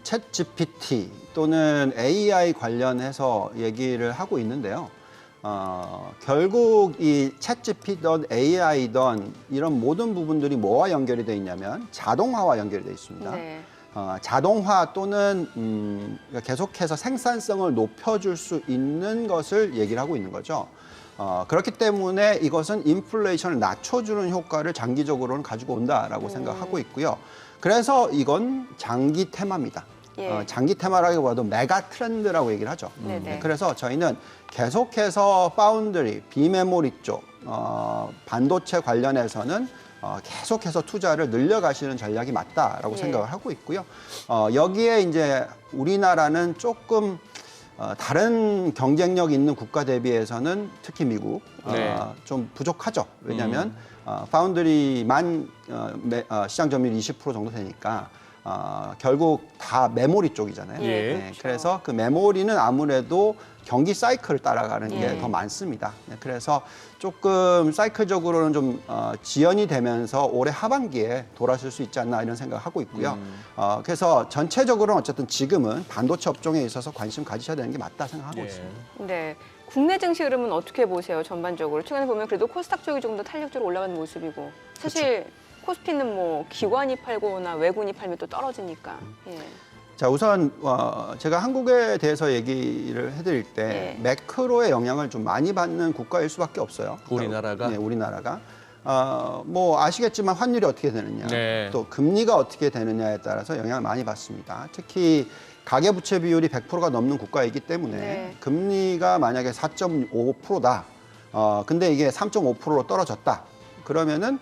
Speaker 3: 챗 GPT 또는 AI 관련해서 얘기를 하고 있는데요. 결국 이 챗 GPT든 AI든 이런 모든 부분들이 뭐와 연결이 돼 있냐면 자동화와 연결이 돼 있습니다.
Speaker 1: 네.
Speaker 3: 자동화 또는 계속해서 생산성을 높여줄 수 있는 것을 얘기를 하고 있는 거죠. 그렇기 때문에 이것은 인플레이션을 낮춰주는 효과를 장기적으로는 가지고 온다라고 생각하고 있고요. 그래서 이건 장기 테마입니다.
Speaker 1: 예.
Speaker 3: 장기 테마라기보다도 메가 트렌드라고 얘기를 하죠.
Speaker 1: 네네.
Speaker 3: 그래서 저희는 계속해서 파운드리, 비메모리 쪽, 반도체 관련해서는 계속해서 투자를 늘려가시는 전략이 맞다라고
Speaker 1: 예.
Speaker 3: 생각을 하고 있고요. 여기에 이제 우리나라는 조금 다른 경쟁력 있는 국가 대비해서는 특히 미국
Speaker 2: 네.
Speaker 3: 좀 부족하죠. 왜냐하면 파운드리만 시장 점유율 20% 정도 되니까 결국 다 메모리 쪽이잖아요.
Speaker 2: 예.
Speaker 3: 네,
Speaker 1: 그렇죠.
Speaker 3: 그래서 그 메모리는 아무래도 경기 사이클을 따라가는 게
Speaker 1: 예.
Speaker 3: 더 많습니다. 네, 그래서 조금 사이클적으로는 좀 지연이 되면서 올해 하반기에 돌아설 수 있지 않나 이런 생각을 하고 있고요. 그래서 전체적으로는 어쨌든 지금은 반도체 업종에 있어서 관심 가지셔야 되는 게 맞다 생각하고
Speaker 2: 예.
Speaker 3: 있습니다.
Speaker 1: 네. 국내 증시 흐름은 어떻게 보세요? 전반적으로 최근에 보면 그래도 코스닥 쪽이 좀 더 탄력적으로 올라가는 모습이고 사실 코스피는 뭐 기관이 팔거나 외군이 팔면 또 떨어지니까. 예.
Speaker 3: 자, 우선 제가 한국에 대해서 얘기를 해드릴 때
Speaker 1: 네.
Speaker 3: 매크로의 영향을 좀 많이 받는 국가일 수밖에 없어요.
Speaker 2: 우리나라가?
Speaker 3: 네, 우리나라가. 뭐 아시겠지만 환율이 어떻게 되느냐,
Speaker 2: 네.
Speaker 3: 또 금리가 어떻게 되느냐에 따라서 영향을 많이 받습니다. 특히 가계부채 비율이 100%가 넘는 국가이기 때문에
Speaker 1: 네.
Speaker 3: 금리가 만약에 4.5%다. 근데 이게 3.5%로 떨어졌다. 그러면은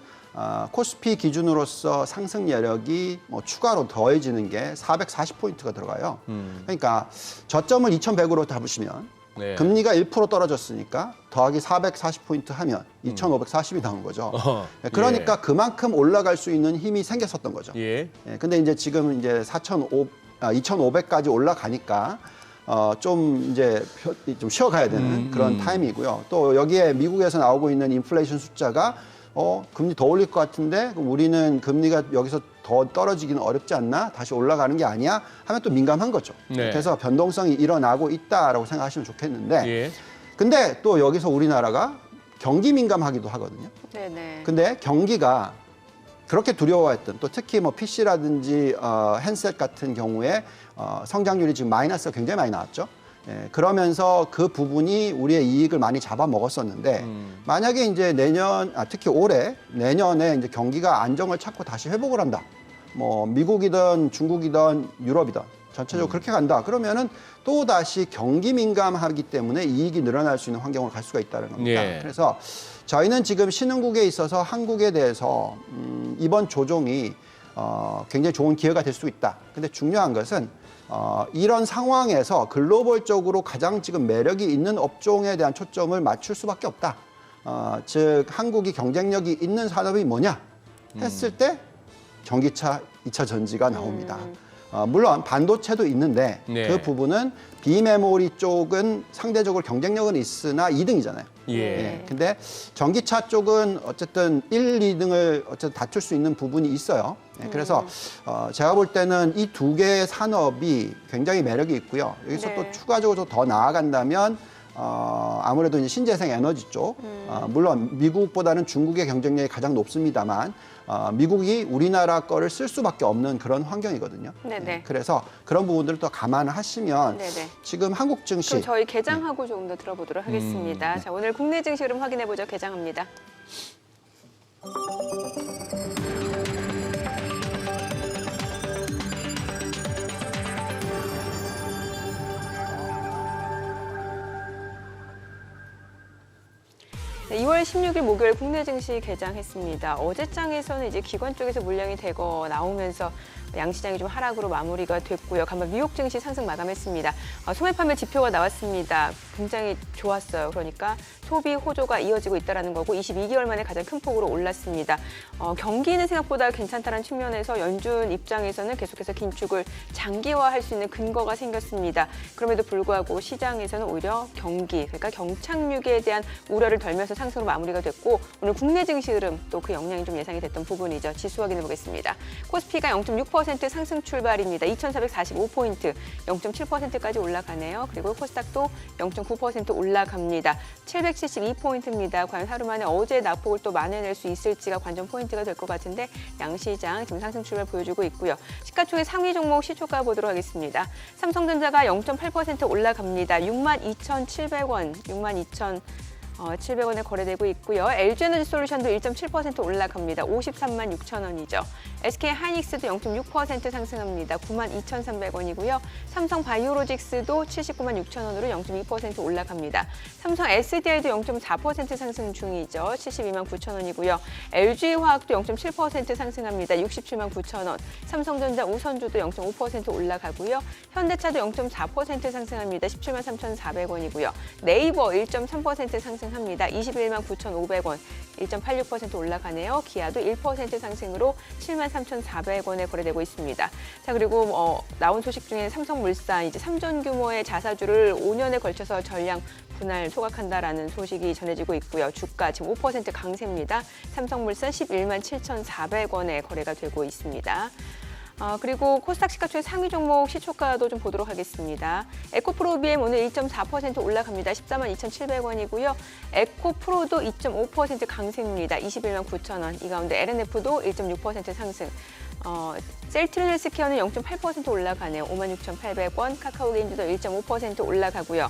Speaker 3: 코스피 기준으로서 상승 여력이 뭐 추가로 더해지는 게 440포인트가 들어가요. 그러니까 저점을 2100으로 잡으시면
Speaker 2: 네.
Speaker 3: 금리가 1% 떨어졌으니까 더하기 440포인트 하면 2540이 나온 거죠. 그러니까 그만큼 올라갈 수 있는 힘이 생겼었던 거죠.
Speaker 2: 예.
Speaker 3: 근데 이제 지금 이제 2500까지 올라가니까 좀 이제 좀 쉬어가야 되는 그런 타임이고요. 또 여기에 미국에서 나오고 있는 인플레이션 숫자가 금리 더 올릴 것 같은데 그럼 우리는 금리가 여기서 더 떨어지기는 어렵지 않나? 다시 올라가는 게 아니야? 하면 또 민감한 거죠.
Speaker 2: 네.
Speaker 3: 그래서 변동성이 일어나고 있다라고 생각하시면 좋겠는데
Speaker 2: 예.
Speaker 3: 근데 또 여기서 우리나라가 경기 민감하기도 하거든요.
Speaker 1: 네네.
Speaker 3: 근데 경기가 그렇게 두려워했던 또 특히 뭐 PC라든지 핸셋 같은 경우에 성장률이 지금 마이너스가 굉장히 많이 나왔죠. 예, 그러면서 그 부분이 우리의 이익을 많이 잡아먹었었는데 만약에 이제 특히 올해 내년에 이제 경기가 안정을 찾고 다시 회복을 한다. 뭐 미국이든 중국이든 유럽이든 전체적으로 그렇게 간다. 그러면은 또 다시 경기 민감하기 때문에 이익이 늘어날 수 있는 환경으로 갈 수가 있다는 겁니다.
Speaker 2: 예.
Speaker 3: 그래서 저희는 지금 신흥국에 있어서 한국에 대해서 이번 조정이 굉장히 좋은 기회가 될 수 있다. 근데 중요한 것은 이런 상황에서 글로벌적으로 가장 지금 매력이 있는 업종에 대한 초점을 맞출 수밖에 없다. 즉 한국이 경쟁력이 있는 산업이 뭐냐 했을 때 전기차, 2차 전지가 나옵니다. 물론 반도체도 있는데
Speaker 2: 네.
Speaker 3: 그 부분은 비메모리 쪽은 상대적으로 경쟁력은 있으나 2등이잖아요.
Speaker 2: 예.
Speaker 3: 근데 전기차 쪽은 어쨌든 1, 2등을 어쨌든 다툴 수 있는 부분이 있어요. 그래서 제가 볼 때는 이 두 개의 산업이 굉장히 매력이 있고요. 여기서
Speaker 1: 네.
Speaker 3: 또 추가적으로 더 나아간다면 아무래도 이제 신재생 에너지 쪽, 물론 미국보다는 중국의 경쟁력이 가장 높습니다만 미국이 우리나라 거를 쓸 수밖에 없는 그런 환경이거든요.
Speaker 1: 네네.
Speaker 3: 그래서 그런 부분들을 또 감안하시면
Speaker 1: 네네.
Speaker 3: 지금 한국 증시
Speaker 1: 그럼 저희 개장하고 조금 더 들어보도록 하겠습니다. 자, 오늘 국내 증시 흐름 확인해 보죠. 개장합니다. 네, 2월 16일 목요일 국내 증시 개장했습니다. 어제장에서는 이제 기관 쪽에서 물량이 대거 나오면서 양시장이 좀 하락으로 마무리가 됐고요. 간밤 뉴욕 증시 상승 마감했습니다. 소매 판매 지표가 나왔습니다. 굉장히 좋았어요. 그러니까 소비 호조가 이어지고 있다는 거고 22개월 만에 가장 큰 폭으로 올랐습니다. 경기는 생각보다 괜찮다는 측면에서 연준 입장에서는 계속해서 긴축을 장기화할 수 있는 근거가 생겼습니다. 그럼에도 불구하고 시장에서는 오히려 경기, 그러니까 경착륙에 대한 우려를 덜면서 상승으로 마무리가 됐고 오늘 국내 증시 흐름 또 그 영향이 좀 예상이 됐던 부분이죠. 지수 확인해 보겠습니다. 코스피가 0.6% 상승 출발입니다. 2,445포인트, 0.7%까지 올라가네요. 그리고 코스닥도 0.9% 올라갑니다. 772포인트입니다. 과연 하루 만에 어제 낙폭을 또 만회낼 수 있을지가 관전 포인트가 될 것 같은데 양시장 지금 상승 출발 보여주고 있고요. 시가총액 상위 종목 시초가 보도록 하겠습니다. 삼성전자가 0.8% 올라갑니다. 62,700원, 62,700원에 거래되고 있고요. LG에너지솔루션도 1.7% 올라갑니다. 53만 6천 원이죠. SK하이닉스도 0.6% 상승합니다. 92,300원이고요. 삼성바이오로직스도 79만 6천 원으로 0.2% 올라갑니다. 삼성 SDI도 0.4% 상승 중이죠. 72만 9천 원이고요. LG화학도 0.7% 상승합니다. 67만 9천 원. 삼성전자 우선주도 0.5% 올라가고요. 현대차도 0.4% 상승합니다. 17만 3,400원이고요. 네이버 1.3% 상승합니다. 21만 9,500원. 1.86% 올라가네요. 기아도 1% 상승으로 73,400원에 거래되고 있습니다. 자, 그리고 나온 소식 중에 삼성물산 이제 3조 규모의 자사주를 5년에 걸쳐서 전량 분할 소각한다라는 소식이 전해지고 있고요. 주가 지금 5% 강세입니다. 삼성물산 11만 7,400원에 거래가 되고 있습니다. 그리고 코스닥 시가총액 상위 종목 시초가도 좀 보도록 하겠습니다. 에코프로비엠 오늘 1.4% 올라갑니다. 14만 2,700원이고요. 에코프로도 2.5% 강세입니다. 21만 9천 원. 이 가운데 LNF도 1.6% 상승. 셀트리온 헬스케어는 0.8% 올라가네요. 5만 6,800원. 카카오게임즈도 1.5% 올라가고요.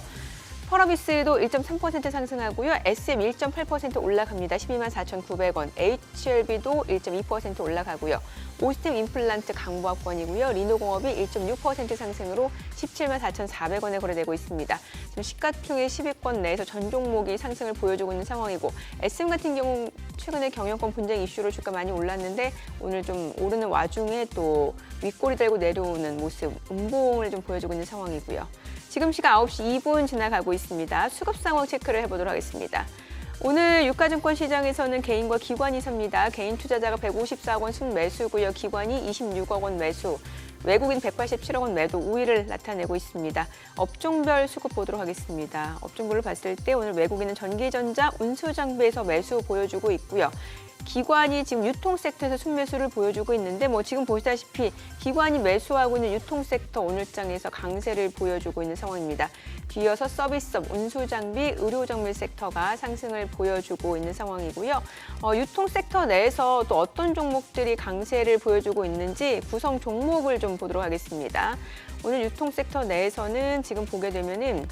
Speaker 1: 펄어비스도 1.3% 상승하고요. SM 1.8% 올라갑니다. 12만 4,900원. HLB도 1.2% 올라가고요. 오스템 임플란트 강보학권이고요. 리노공업이 1.6% 상승으로 17만 4,400원에 거래되고 있습니다. 지금 시가총액 10위권 내에서 전 종목이 상승을 보여주고 있는 상황이고 SM 같은 경우 최근에 경영권 분쟁 이슈로 주가 많이 올랐는데 오늘 좀 오르는 와중에 또 윗꼬리 달고 내려오는 모습, 음봉을 좀 보여주고 있는 상황이고요. 지금 시각 9시 2분 지나가고 있습니다. 수급 상황 체크를 해보도록 하겠습니다. 오늘 유가증권 시장에서는 개인과 기관이 삽니다. 개인 투자자가 154억 원 순매수고요. 기관이 26억 원 매수. 외국인 187억 원 매도 우위를 나타내고 있습니다. 업종별 수급 보도록 하겠습니다. 업종별로 봤을 때 오늘 외국인은 전기전자, 운수장비에서 매수 보여주고 있고요. 기관이 지금 유통 섹터에서 순매수를 보여주고 있는데 지금 보시다시피 기관이 매수하고 있는 유통 섹터 오늘장에서 강세를 보여주고 있는 상황입니다. 뒤이어서 서비스업, 운수장비, 의료정밀 섹터가 상승을 보여주고 있는 상황이고요. 유통 섹터 내에서 또 어떤 종목들이 강세를 보여주고 있는지 구성 종목을 좀 보도록 하겠습니다. 오늘 유통 섹터 내에서는 지금 보게 되면은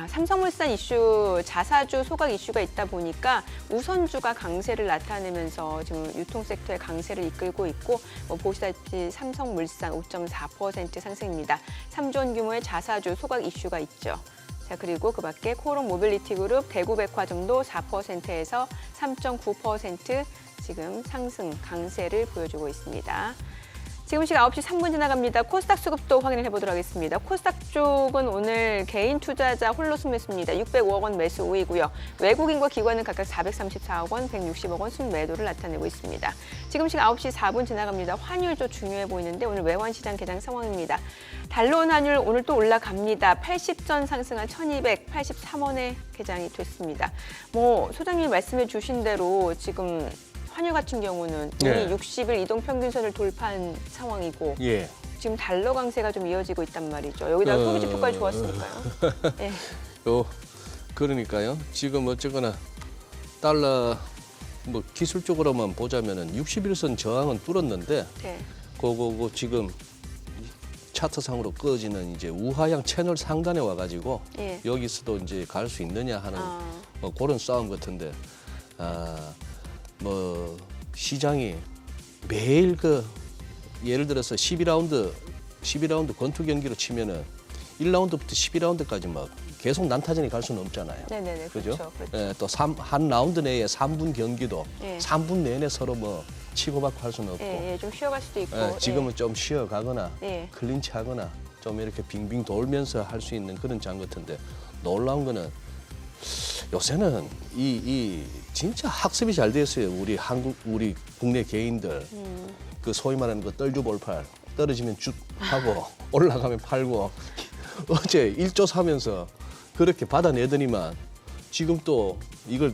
Speaker 1: 삼성물산 이슈, 자사주 소각 이슈가 있다 보니까 우선주가 강세를 나타내면서 지금 유통 섹터의 강세를 이끌고 있고 보시다시피 삼성물산 5.4% 상승입니다. 3조 원 규모의 자사주 소각 이슈가 있죠. 자, 그리고 그 밖에 코오롱 모빌리티 그룹, 대구백화점도 4%에서 3.9% 지금 상승 강세를 보여주고 있습니다. 지금 시각 9시 3분 지나갑니다. 코스닥 수급도 확인해 보도록 하겠습니다. 코스닥 쪽은 오늘 개인 투자자 홀로 순매수입니다. 605억 원 매수 우위고요. 외국인과 기관은 각각 434억 원, 160억 원 순매도를 나타내고 있습니다. 지금 시각 9시 4분 지나갑니다. 환율도 중요해 보이는데 오늘 외환시장 개장 상황입니다. 달러 원 환율 오늘 또 올라갑니다. 80전 상승한 1283원에 개장이 됐습니다. 소장님이 말씀해 주신 대로 지금 환율 같은 경우는
Speaker 2: 네.
Speaker 1: 이미 60일 이동 평균선을 돌파한 상황이고
Speaker 2: 예.
Speaker 1: 지금 달러 강세가 좀 이어지고 있단 말이죠. 여기다가 소비 지표까지 좋았으니까요. 네.
Speaker 2: 그러니까요. 지금 어쨌거나 달러 기술적으로만 보자면은 61선 저항은 뚫었는데
Speaker 1: 네.
Speaker 2: 그거 지금 차트상으로 꺼지는 이제 우하향 채널 상단에 와가지고
Speaker 1: 예.
Speaker 2: 여기서도 이제 갈 수 있느냐 하는 그런 싸움 같은데 시장이 매일 예를 들어서 12라운드 권투 경기로 치면은 1라운드부터 12라운드까지 막 계속 난타전이 갈 수는 없잖아요.
Speaker 1: 네네네.
Speaker 2: 그죠?
Speaker 1: 그렇죠.
Speaker 2: 예, 또 한 라운드 내에 3분 경기도
Speaker 1: 예.
Speaker 2: 3분 내내 서로 치고받고 할 수는 없고
Speaker 1: 좀 쉬어갈 수도 있고.
Speaker 2: 지금은 좀 쉬어가거나
Speaker 1: 예.
Speaker 2: 클린치하거나 좀 이렇게 빙빙 돌면서 할 수 있는 그런 장 같은데 놀라운 거는 요새는 이 진짜 학습이 잘 됐어요. 우리 국내 개인들 그 소위 말하는 거 떨주볼팔 떨어지면 쭉 하고 올라가면 팔고 어제 1조 사면서 그렇게 받아내더니만 지금 또 이걸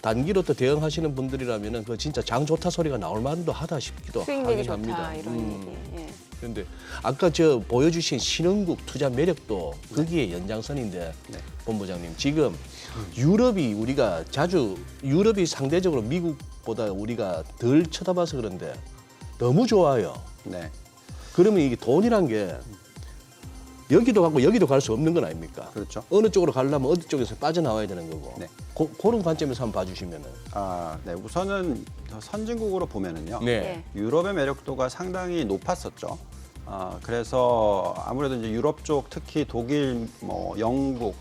Speaker 2: 단기로 또 대응하시는 분들이라면은 그 진짜 장 좋다 소리가 나올 만도 하다 싶기도
Speaker 1: 수익률이
Speaker 2: 하긴 합니다.
Speaker 1: 좋다 이런 얘기. 예.
Speaker 2: 그런데 아까 보여주신 신흥국 투자 매력도 거기에 연장선인데 본부장님 지금 유럽이 유럽이 상대적으로 미국보다 우리가 덜 쳐다봐서 그런데 너무 좋아요.
Speaker 3: 네.
Speaker 2: 그러면 이게 돈이란 게 여기도 가고 여기도 갈 수 없는 건 아닙니까?
Speaker 3: 그렇죠.
Speaker 2: 어느 쪽으로 가려면 어디 쪽에서 빠져나와야 되는 거고.
Speaker 3: 네.
Speaker 2: 그런 관점에서 한번 봐주시면은.
Speaker 3: 네. 우선은 더 선진국으로 보면은요.
Speaker 2: 네.
Speaker 3: 유럽의 매력도가 상당히 높았었죠. 그래서 아무래도 이제 유럽 쪽 특히 독일, 영국,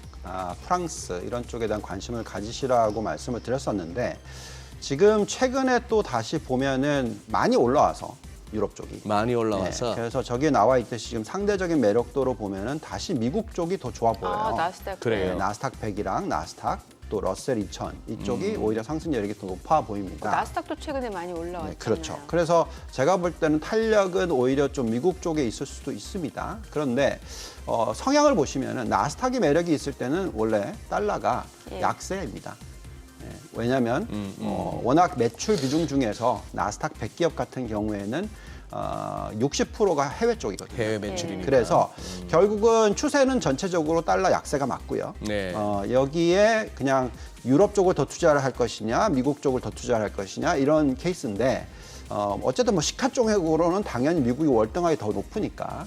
Speaker 3: 프랑스 이런 쪽에 대한 관심을 가지시라고 말씀을 드렸었는데 지금 최근에 또 다시 보면은 많이 올라와서 유럽 쪽이
Speaker 2: 많이 올라와서.
Speaker 3: 그래서 저기에 나와 있듯이 지금 상대적인 매력도로 보면은 다시 미국 쪽이 더 좋아 보여요.
Speaker 1: 나스닥.
Speaker 2: 그래요.
Speaker 3: 나스닥 100이랑 나스닥 또 러셀 2000 이쪽이 오히려 상승 여력이 더 높아 보입니다.
Speaker 1: 나스닥도 최근에 많이 올라왔잖아요.
Speaker 3: 네, 그렇죠. 그래서 제가 볼 때는 탄력은 오히려 좀 미국 쪽에 있을 수도 있습니다. 그런데 성향을 보시면은 나스닥의 매력이 있을 때는 원래 달러가 약세입니다. 왜냐하면 워낙 매출 비중 중에서 나스닥 100기업 같은 경우에는 60%가 해외 쪽이거든요.
Speaker 2: 해외 매출이니까.
Speaker 3: 그래서 결국은 추세는 전체적으로 달러 약세가 맞고요.
Speaker 2: 네.
Speaker 3: 여기에 그냥 유럽 쪽을 더 투자를 할 것이냐, 미국 쪽을 더 투자를 할 것이냐 이런 케이스인데 어쨌든 시가총액으로는 당연히 미국이 월등하게 더 높으니까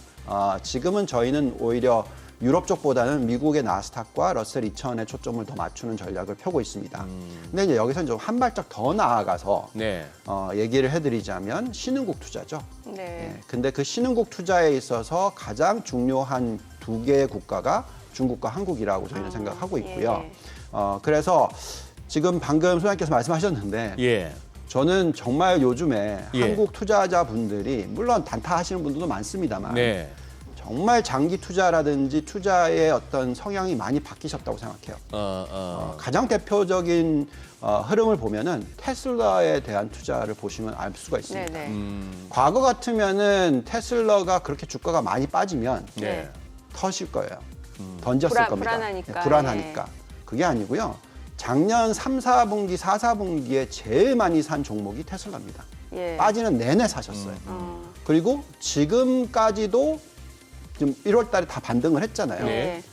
Speaker 3: 지금은 저희는 오히려 유럽 쪽보다는 미국의 나스닥과 러셀 2000에 초점을 더 맞추는 전략을 펴고 있습니다. 근데 이제 여기서 좀 한 발짝 더 나아가서
Speaker 2: 네.
Speaker 3: 얘기를 해드리자면 신흥국 투자죠.
Speaker 1: 네.
Speaker 3: 근데 그 신흥국 투자에 있어서 가장 중요한 두 개의 국가가 중국과 한국이라고 저희는 생각하고 있고요. 그래서 지금 방금 소장님께서 말씀하셨는데
Speaker 2: 예.
Speaker 3: 저는 정말 요즘에
Speaker 2: 예.
Speaker 3: 한국 투자자분들이 물론 단타하시는 분들도 많습니다만
Speaker 2: 네.
Speaker 3: 정말 장기 투자라든지 투자의 어떤 성향이 많이 바뀌셨다고 생각해요. 가장 대표적인 흐름을 보면은 테슬라에 대한 투자를 보시면 알 수가 있습니다.
Speaker 1: 네네.
Speaker 3: 과거 같으면은 테슬라가 그렇게 주가가 많이 빠지면
Speaker 2: 네.
Speaker 3: 터질 거예요. 던졌을 겁니다.
Speaker 1: 불안하니까.
Speaker 3: 네, 불안하니까. 그게 아니고요. 작년 3, 4분기, 4, 4분기에 제일 많이 산 종목이 테슬라입니다.
Speaker 1: 예.
Speaker 3: 빠지는 내내 사셨어요. 그리고 지금까지도 지금 1월 달에 다 반등을 했잖아요.
Speaker 2: 네.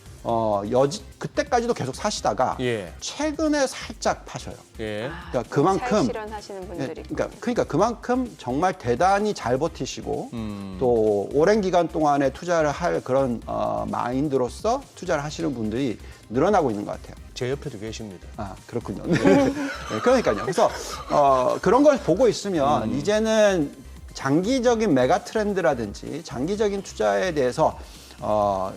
Speaker 3: 그때까지도 계속 사시다가
Speaker 2: 예.
Speaker 3: 최근에 살짝 파셔요.
Speaker 2: 예.
Speaker 3: 그러니까 그만큼
Speaker 1: 실현하시는 분들이
Speaker 3: 그러니까 그만큼 정말 대단히 잘 버티시고 또 오랜 기간 동안에 투자를 할 그런 마인드로서 투자를 하시는 분들이 늘어나고 있는 것 같아요.
Speaker 2: 제 옆에도 계십니다.
Speaker 3: 그렇군요. 네, 그러니까요. 그래서 그런 걸 보고 있으면 이제는 장기적인 메가 트렌드라든지 장기적인 투자에 대해서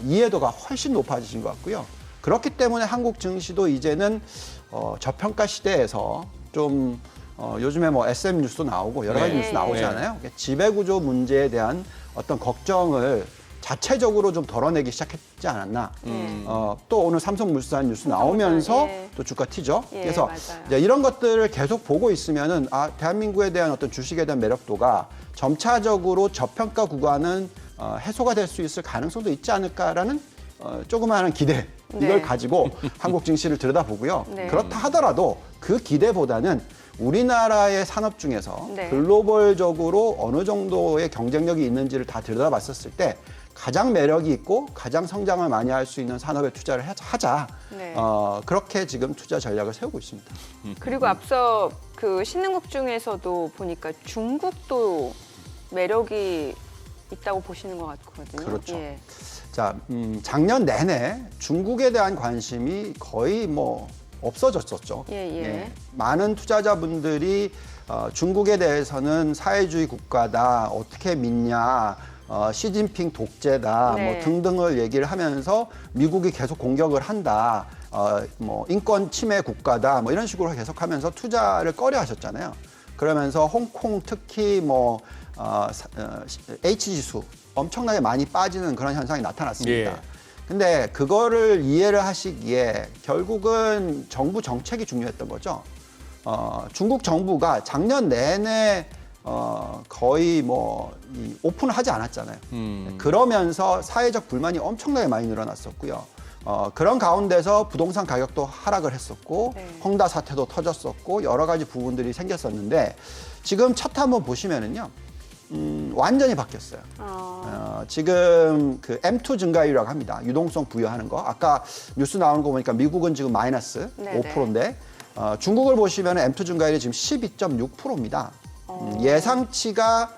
Speaker 3: 이해도가 훨씬 높아지신 것 같고요. 그렇기 때문에 한국 증시도 이제는 저평가 시대에서 좀 요즘에 뭐 SM 뉴스도 나오고 여러 가지
Speaker 2: 네.
Speaker 3: 뉴스 나오잖아요. 지배구조 문제에 대한 어떤 걱정을 자체적으로 좀 덜어내기 시작했지 않았나. 또 오늘 삼성물산 뉴스 나오면서
Speaker 1: 예.
Speaker 3: 또 주가 튀죠.
Speaker 1: 예,
Speaker 3: 그래서
Speaker 1: 맞아요.
Speaker 3: 이제 이런 것들을 계속 보고 있으면은 대한민국에 대한 어떤 주식에 대한 매력도가 점차적으로 저평가 구간은 해소가 될 수 있을 가능성도 있지 않을까라는 조그마한 기대 이걸
Speaker 1: 네.
Speaker 3: 가지고 한국 증시를 들여다보고요.
Speaker 1: 네.
Speaker 3: 그렇다 하더라도 그 기대보다는 우리나라의 산업 중에서
Speaker 1: 네.
Speaker 3: 글로벌적으로 어느 정도의 경쟁력이 있는지를 다 들여다봤었을 때 가장 매력이 있고 가장 성장을 많이 할 수 있는 산업에 투자를 하자.
Speaker 1: 네.
Speaker 3: 그렇게 지금 투자 전략을 세우고 있습니다.
Speaker 1: 그리고 앞서 그 신흥국 중에서도 보니까 중국도 매력이 있다고 보시는 것 같거든요.
Speaker 3: 그렇죠.
Speaker 1: 예.
Speaker 3: 자, 작년 내내 중국에 대한 관심이 거의 뭐 없어졌었죠.
Speaker 1: 예.
Speaker 3: 많은 투자자분들이 중국에 대해서는 사회주의 국가다, 어떻게 믿냐, 시진핑 독재다,
Speaker 1: 네.
Speaker 3: 뭐 등등을 얘기를 하면서 미국이 계속 공격을 한다, 뭐 인권 침해 국가다, 뭐 이런 식으로 계속하면서 투자를 꺼려하셨잖아요. 그러면서 홍콩 특히 뭐 H지수 엄청나게 많이 빠지는 그런 현상이 나타났습니다.
Speaker 2: 예.
Speaker 3: 근데 그거를 이해를 하시기에 결국은 정부 정책이 중요했던 거죠. 중국 정부가 작년 내내 거의 오픈을 하지 않았잖아요. 그러면서 사회적 불만이 엄청나게 많이 늘어났었고요. 그런 가운데서 부동산 가격도 하락을 했었고
Speaker 1: 네.
Speaker 3: 헝다 사태도 터졌었고 여러 가지 부분들이 생겼었는데 지금 차트 한번 보시면은요. 완전히 바뀌었어요. 지금 그 M2 증가율이라고 합니다. 유동성 부여하는 거. 아까 뉴스 나오는 거 보니까 미국은 지금 마이너스
Speaker 1: 네네.
Speaker 3: 5%인데 중국을 보시면 M2 증가율이 지금 12.6%입니다. 예상치가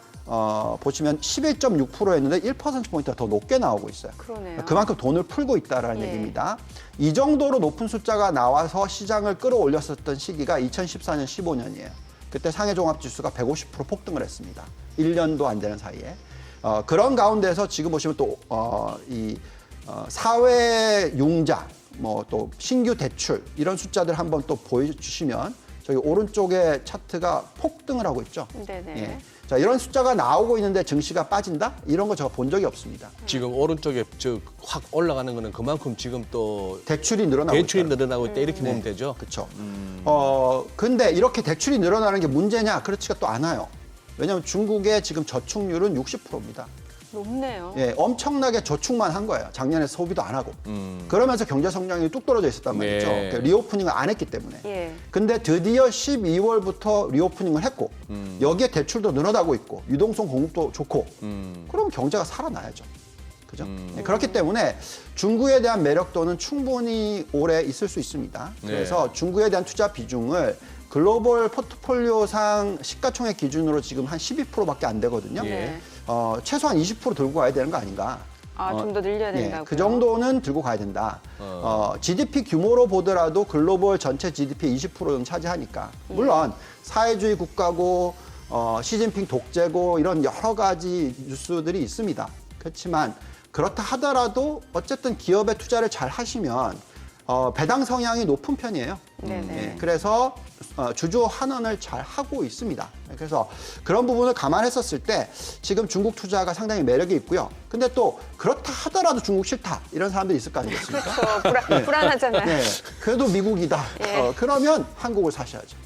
Speaker 3: 보시면 11.6%였는데 1%포인트가 더 높게 나오고 있어요.
Speaker 1: 그러네요.
Speaker 3: 그만큼 돈을 풀고 있다라는
Speaker 1: 예.
Speaker 3: 얘기입니다. 이 정도로 높은 숫자가 나와서 시장을 끌어올렸었던 시기가 2014년, 15년이에요. 그때 상해종합지수가 150% 폭등을 했습니다. 1년도 안 되는 사이에. 그런 가운데서 지금 보시면 또 사회 융자, 뭐 또 신규 대출 이런 숫자들 한번 또 보여주시면 저기 오른쪽에 차트가 폭등을 하고 있죠.
Speaker 1: 네네.
Speaker 3: 예. 자, 이런 숫자가 나오고 있는데 증시가 빠진다? 이런 거 제가 본 적이 없습니다.
Speaker 2: 지금 오른쪽에 확 올라가는 거는 그만큼 지금 또
Speaker 3: 대출이 늘어나고
Speaker 2: 대출이
Speaker 3: 있어요.
Speaker 2: 늘어나고 있다 이렇게 보면 되죠.
Speaker 3: 그렇죠. 근데 이렇게 대출이 늘어나는 게 문제냐? 그렇지가 또 않아요. 왜냐하면 중국의 지금 저축률은 60%입니다.
Speaker 1: 높네요.
Speaker 3: 예, 엄청나게 저축만 한 거예요. 작년에 소비도 안 하고. 그러면서 경제 성장이 뚝 떨어져 있었단 말이죠.
Speaker 2: 네.
Speaker 3: 그러니까 리오프닝을 안 했기 때문에.
Speaker 1: 예.
Speaker 3: 근데 드디어 12월부터 리오프닝을 했고 여기에 대출도 늘어나고 있고 유동성 공급도 좋고 그럼 경제가 살아나야죠. 그죠? 네, 그렇기 때문에 중국에 대한 매력도는 충분히 오래 있을 수 있습니다. 그래서 중국에 대한 투자 비중을 글로벌 포트폴리오상 시가총액 기준으로 지금 한 12%밖에 안 되거든요.
Speaker 1: 네.
Speaker 3: 최소한 20% 들고 가야 되는 거 아닌가?
Speaker 1: 좀 더 늘려야 된다고요?
Speaker 3: 그 정도는 들고 가야 된다. GDP 규모로 보더라도 글로벌 전체 GDP의 20% 정도 차지하니까. 물론 사회주의 국가고 시진핑 독재고 이런 여러 가지 뉴스들이 있습니다. 그렇지만 그렇다 하더라도 어쨌든 기업에 투자를 잘 하시면 배당 성향이 높은 편이에요.
Speaker 1: 네네.
Speaker 3: 그래서 주주 환원을 잘 하고 있습니다. 그래서 그런 부분을 감안했었을 때 지금 중국 투자가 상당히 매력이 있고요. 근데 또 그렇다 하더라도 중국 싫다 이런 사람들이 있을 거 아니겠습니까?
Speaker 1: 그렇죠. 불안하잖아요.
Speaker 3: 네, 그래도 미국이다.
Speaker 1: 예.
Speaker 3: 그러면 한국을 사셔야죠.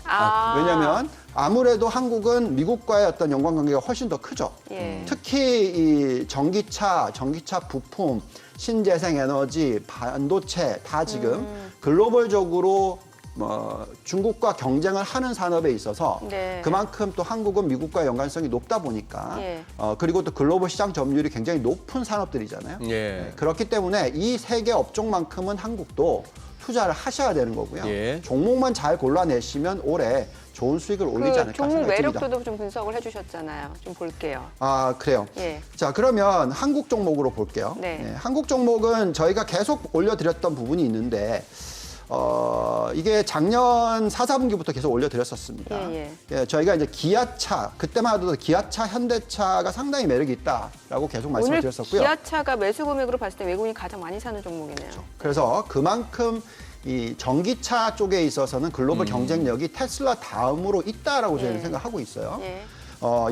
Speaker 1: 아.
Speaker 3: 왜냐하면 아무래도 한국은 미국과의 어떤 연관관계가 훨씬 더 크죠.
Speaker 1: 예.
Speaker 3: 특히 이 전기차 부품, 신재생에너지, 반도체 다 지금 글로벌적으로 중국과 경쟁을 하는 산업에 있어서
Speaker 1: 네.
Speaker 3: 그만큼 또 한국은 미국과 연관성이 높다 보니까
Speaker 1: 예.
Speaker 3: 그리고 또 글로벌 시장 점유율이 굉장히 높은 산업들이잖아요.
Speaker 2: 예.
Speaker 3: 그렇기 때문에 이 세 개 업종만큼은 한국도 투자를 하셔야 되는 거고요.
Speaker 2: 예.
Speaker 3: 종목만 잘 골라내시면 올해 좋은 수익을 올리지 않을까
Speaker 1: 종목
Speaker 3: 생각이 듭니다.
Speaker 1: 매력도도 좀 분석을 해주셨잖아요. 좀 볼게요.
Speaker 3: 그래요.
Speaker 1: 예.
Speaker 3: 자, 그러면 한국 종목으로 볼게요.
Speaker 1: 네.
Speaker 3: 한국 종목은 저희가 계속 올려드렸던 부분이 있는데 이게 작년 4, 4분기부터 계속 올려드렸었습니다.
Speaker 1: 예.
Speaker 3: 저희가 이제 기아차, 그때만 해도 기아차, 현대차가 상당히 매력이 있다라고 계속 말씀을
Speaker 1: 오늘
Speaker 3: 드렸었고요.
Speaker 1: 기아차가 매수 금액으로 봤을 때 외국인이 가장 많이 사는 종목이네요.
Speaker 3: 그래서 그만큼 이 전기차 쪽에 있어서는 글로벌 경쟁력이 테슬라 다음으로 있다라고 저희는 생각하고 있어요.
Speaker 1: 예.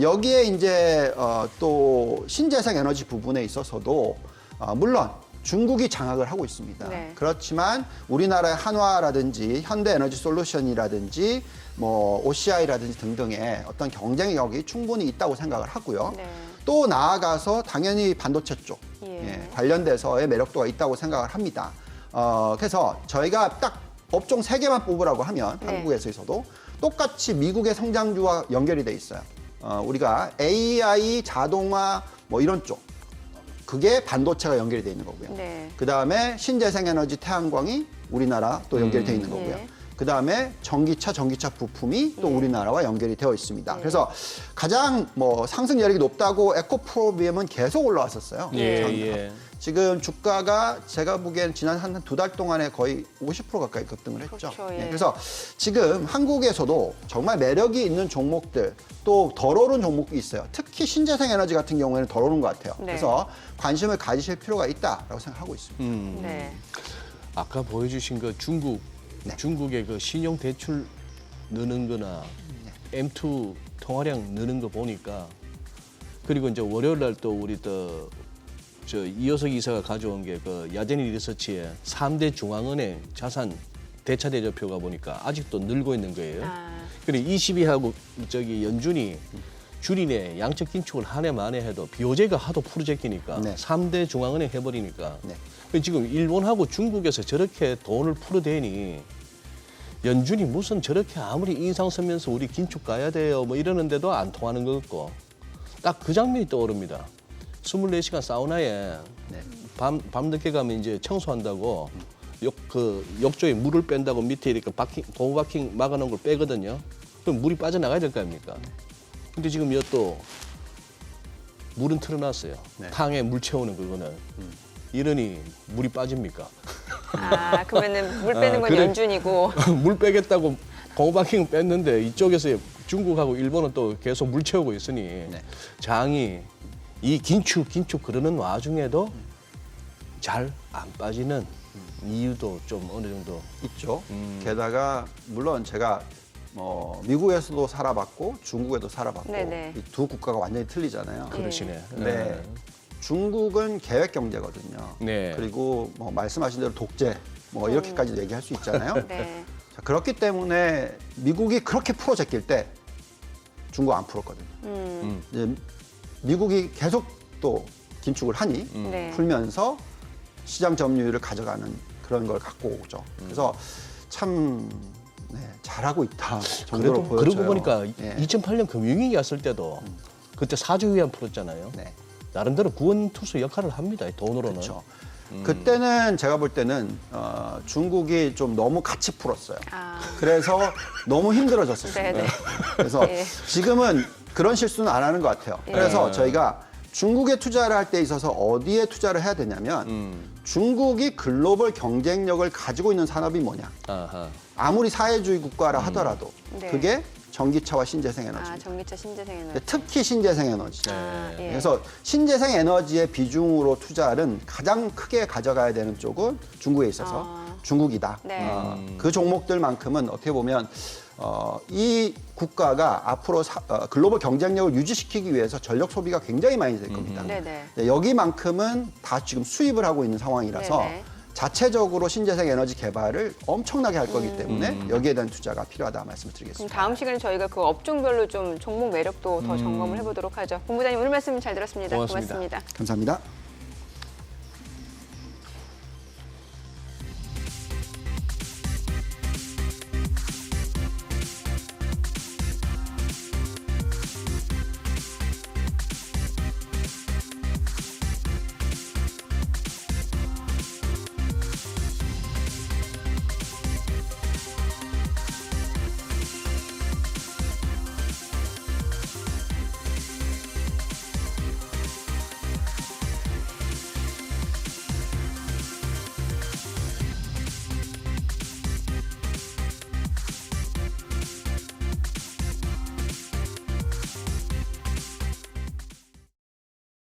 Speaker 3: 여기에 이제 또 신재생 에너지 부분에 있어서도 물론 중국이 장악을 하고 있습니다.
Speaker 1: 네.
Speaker 3: 그렇지만 우리나라의 한화라든지 현대에너지솔루션이라든지 뭐 OCI라든지 등등의 어떤 경쟁력이 충분히 있다고 생각을 하고요.
Speaker 1: 네.
Speaker 3: 또 나아가서 당연히 반도체 쪽
Speaker 1: 예.
Speaker 3: 관련돼서의 매력도가 있다고 생각을 합니다. 그래서 저희가 딱 업종 3개만 뽑으라고 하면
Speaker 1: 네.
Speaker 3: 한국에서도 똑같이 미국의 성장주와 연결이 돼 있어요. 우리가 AI, 자동화 뭐 이런 쪽 그게 반도체가 연결이 돼 있는 거고요.
Speaker 1: 네.
Speaker 3: 그다음에 신재생에너지 태양광이 우리나라 또 연결이 돼 있는 거고요.
Speaker 1: 예.
Speaker 3: 그다음에 전기차 부품이 또
Speaker 1: 예.
Speaker 3: 우리나라와 연결이 되어 있습니다.
Speaker 1: 예.
Speaker 3: 그래서 가장 뭐 상승 여력이 높다고 에코프로비엠은 계속 올라왔었어요.
Speaker 2: 예.
Speaker 3: 지금 주가가 제가 보기엔 지난 한 2달 동안에 거의 50% 가까이 급등을 했죠.
Speaker 1: 그렇죠, 예.
Speaker 3: 그래서 지금 한국에서도 정말 매력이 있는 종목들 또 덜 오른 종목이 있어요. 특히 신재생 에너지 같은 경우에는 덜 오른 것 같아요.
Speaker 1: 네.
Speaker 3: 그래서 관심을 가지실 필요가 있다라고 생각하고 있습니다.
Speaker 1: 네.
Speaker 2: 아까 보여주신 그 중국의 그 신용 대출 느는 거나 M2 통화량 느는 거 보니까 그리고 이제 월요일 날 또 우리 저 이효석 이사가 가져온 게 그 야제니 리서치의 3대 중앙은행 자산 대차 대조표가 보니까 아직도 늘고 있는 거예요. 그리고 22하고 저기 연준이 줄이네 양적 긴축을 한 해 만에 해도 비호재가 하도 풀어제끼니까
Speaker 3: 네.
Speaker 2: 3대 중앙은행 해버리니까
Speaker 3: 네.
Speaker 2: 지금 일본하고 중국에서 저렇게 돈을 풀어대니 연준이 무슨 저렇게 아무리 인상 쓰면서 우리 긴축 가야 돼요 뭐 이러는데도 안 통하는 것 같고 딱 그 장면이 떠오릅니다. 24시간 사우나에
Speaker 3: 네.
Speaker 2: 밤늦게 가면 이제 청소한다고 욕조에 물을 뺀다고 밑에 이렇게 고무 바킹 막아놓은 걸 빼거든요. 그럼 물이 빠져나가야 될 거 아닙니까? 근데 지금 이것도 물은 틀어놨어요.
Speaker 3: 네.
Speaker 2: 탕에 물 채우는 그거는. 이러니 물이 빠집니까?
Speaker 1: 그러면은 물 빼는 건
Speaker 2: 그래.
Speaker 1: 연준이고.
Speaker 2: 물 빼겠다고 고무 바킹 뺐는데 이쪽에서 중국하고 일본은 또 계속 물 채우고 있으니 장이 이 긴축 그러는 와중에도 잘 안 빠지는 이유도 좀 어느 정도
Speaker 3: 있죠. 게다가 물론 제가 미국에서도 살아봤고 중국에도 살아봤고
Speaker 1: 네네.
Speaker 3: 이 두 국가가 완전히 틀리잖아요.
Speaker 2: 그러시네.
Speaker 3: 네. 중국은 계획 경제거든요.
Speaker 2: 네.
Speaker 3: 그리고 뭐 말씀하신 대로 독재 뭐 이렇게까지 얘기할 수 있잖아요.
Speaker 1: 네.
Speaker 3: 자, 그렇기 때문에 미국이 그렇게 풀어제낄 때 중국 안 풀었거든요. 이제 미국이 계속 또 긴축을 하니
Speaker 1: 네.
Speaker 3: 풀면서 시장 점유율을 가져가는 그런 걸 갖고 오죠. 그래서 참 잘하고 있다 정도로
Speaker 2: 그래도
Speaker 3: 보여져요.
Speaker 2: 그러고 보니까
Speaker 3: 예.
Speaker 2: 2008년 금융위기 왔을 때도 그때 4조 위안 풀었잖아요.
Speaker 3: 네.
Speaker 2: 나름대로 구원투수 역할을 합니다. 돈으로는.
Speaker 3: 그렇죠. 그때는 제가 볼 때는 중국이 좀 너무 같이 풀었어요. 그래서 너무 힘들어졌었어요.
Speaker 1: 네네.
Speaker 3: 그래서
Speaker 1: 예.
Speaker 3: 지금은 그런 실수는 안 하는 것 같아요. 그래서 저희가 중국에 투자를 할 때 있어서 어디에 투자를 해야 되냐면 중국이 글로벌 경쟁력을 가지고 있는 산업이 뭐냐.
Speaker 2: 아하.
Speaker 3: 아무리 사회주의 국가라 하더라도
Speaker 1: 네.
Speaker 3: 그게 전기차와 신재생 에너지입니다.
Speaker 1: 전기차 신재생 에너지.
Speaker 3: 특히 신재생 에너지.
Speaker 1: 예.
Speaker 3: 그래서 신재생 에너지의 비중으로 투자는 가장 크게 가져가야 되는 쪽은 중국에 있어서 중국이다.
Speaker 1: 네.
Speaker 3: 그 종목들만큼은 어떻게 보면 이 국가가 앞으로 글로벌 경쟁력을 유지시키기 위해서 전력 소비가 굉장히 많이 될 겁니다.
Speaker 1: 네네.
Speaker 3: 네, 여기만큼은 다 지금 수입을 하고 있는 상황이라서
Speaker 1: 네네.
Speaker 3: 자체적으로 신재생 에너지 개발을 엄청나게 할 거기 때문에 여기에 대한 투자가 필요하다 말씀을
Speaker 1: 그럼
Speaker 3: 드리겠습니다.
Speaker 1: 다음 시간에 저희가 그 업종별로 좀 종목 매력도 더 점검을 해보도록 하죠. 본부장님 오늘 말씀 잘 들었습니다.
Speaker 2: 고맙습니다.
Speaker 1: 고맙습니다.
Speaker 3: 감사합니다.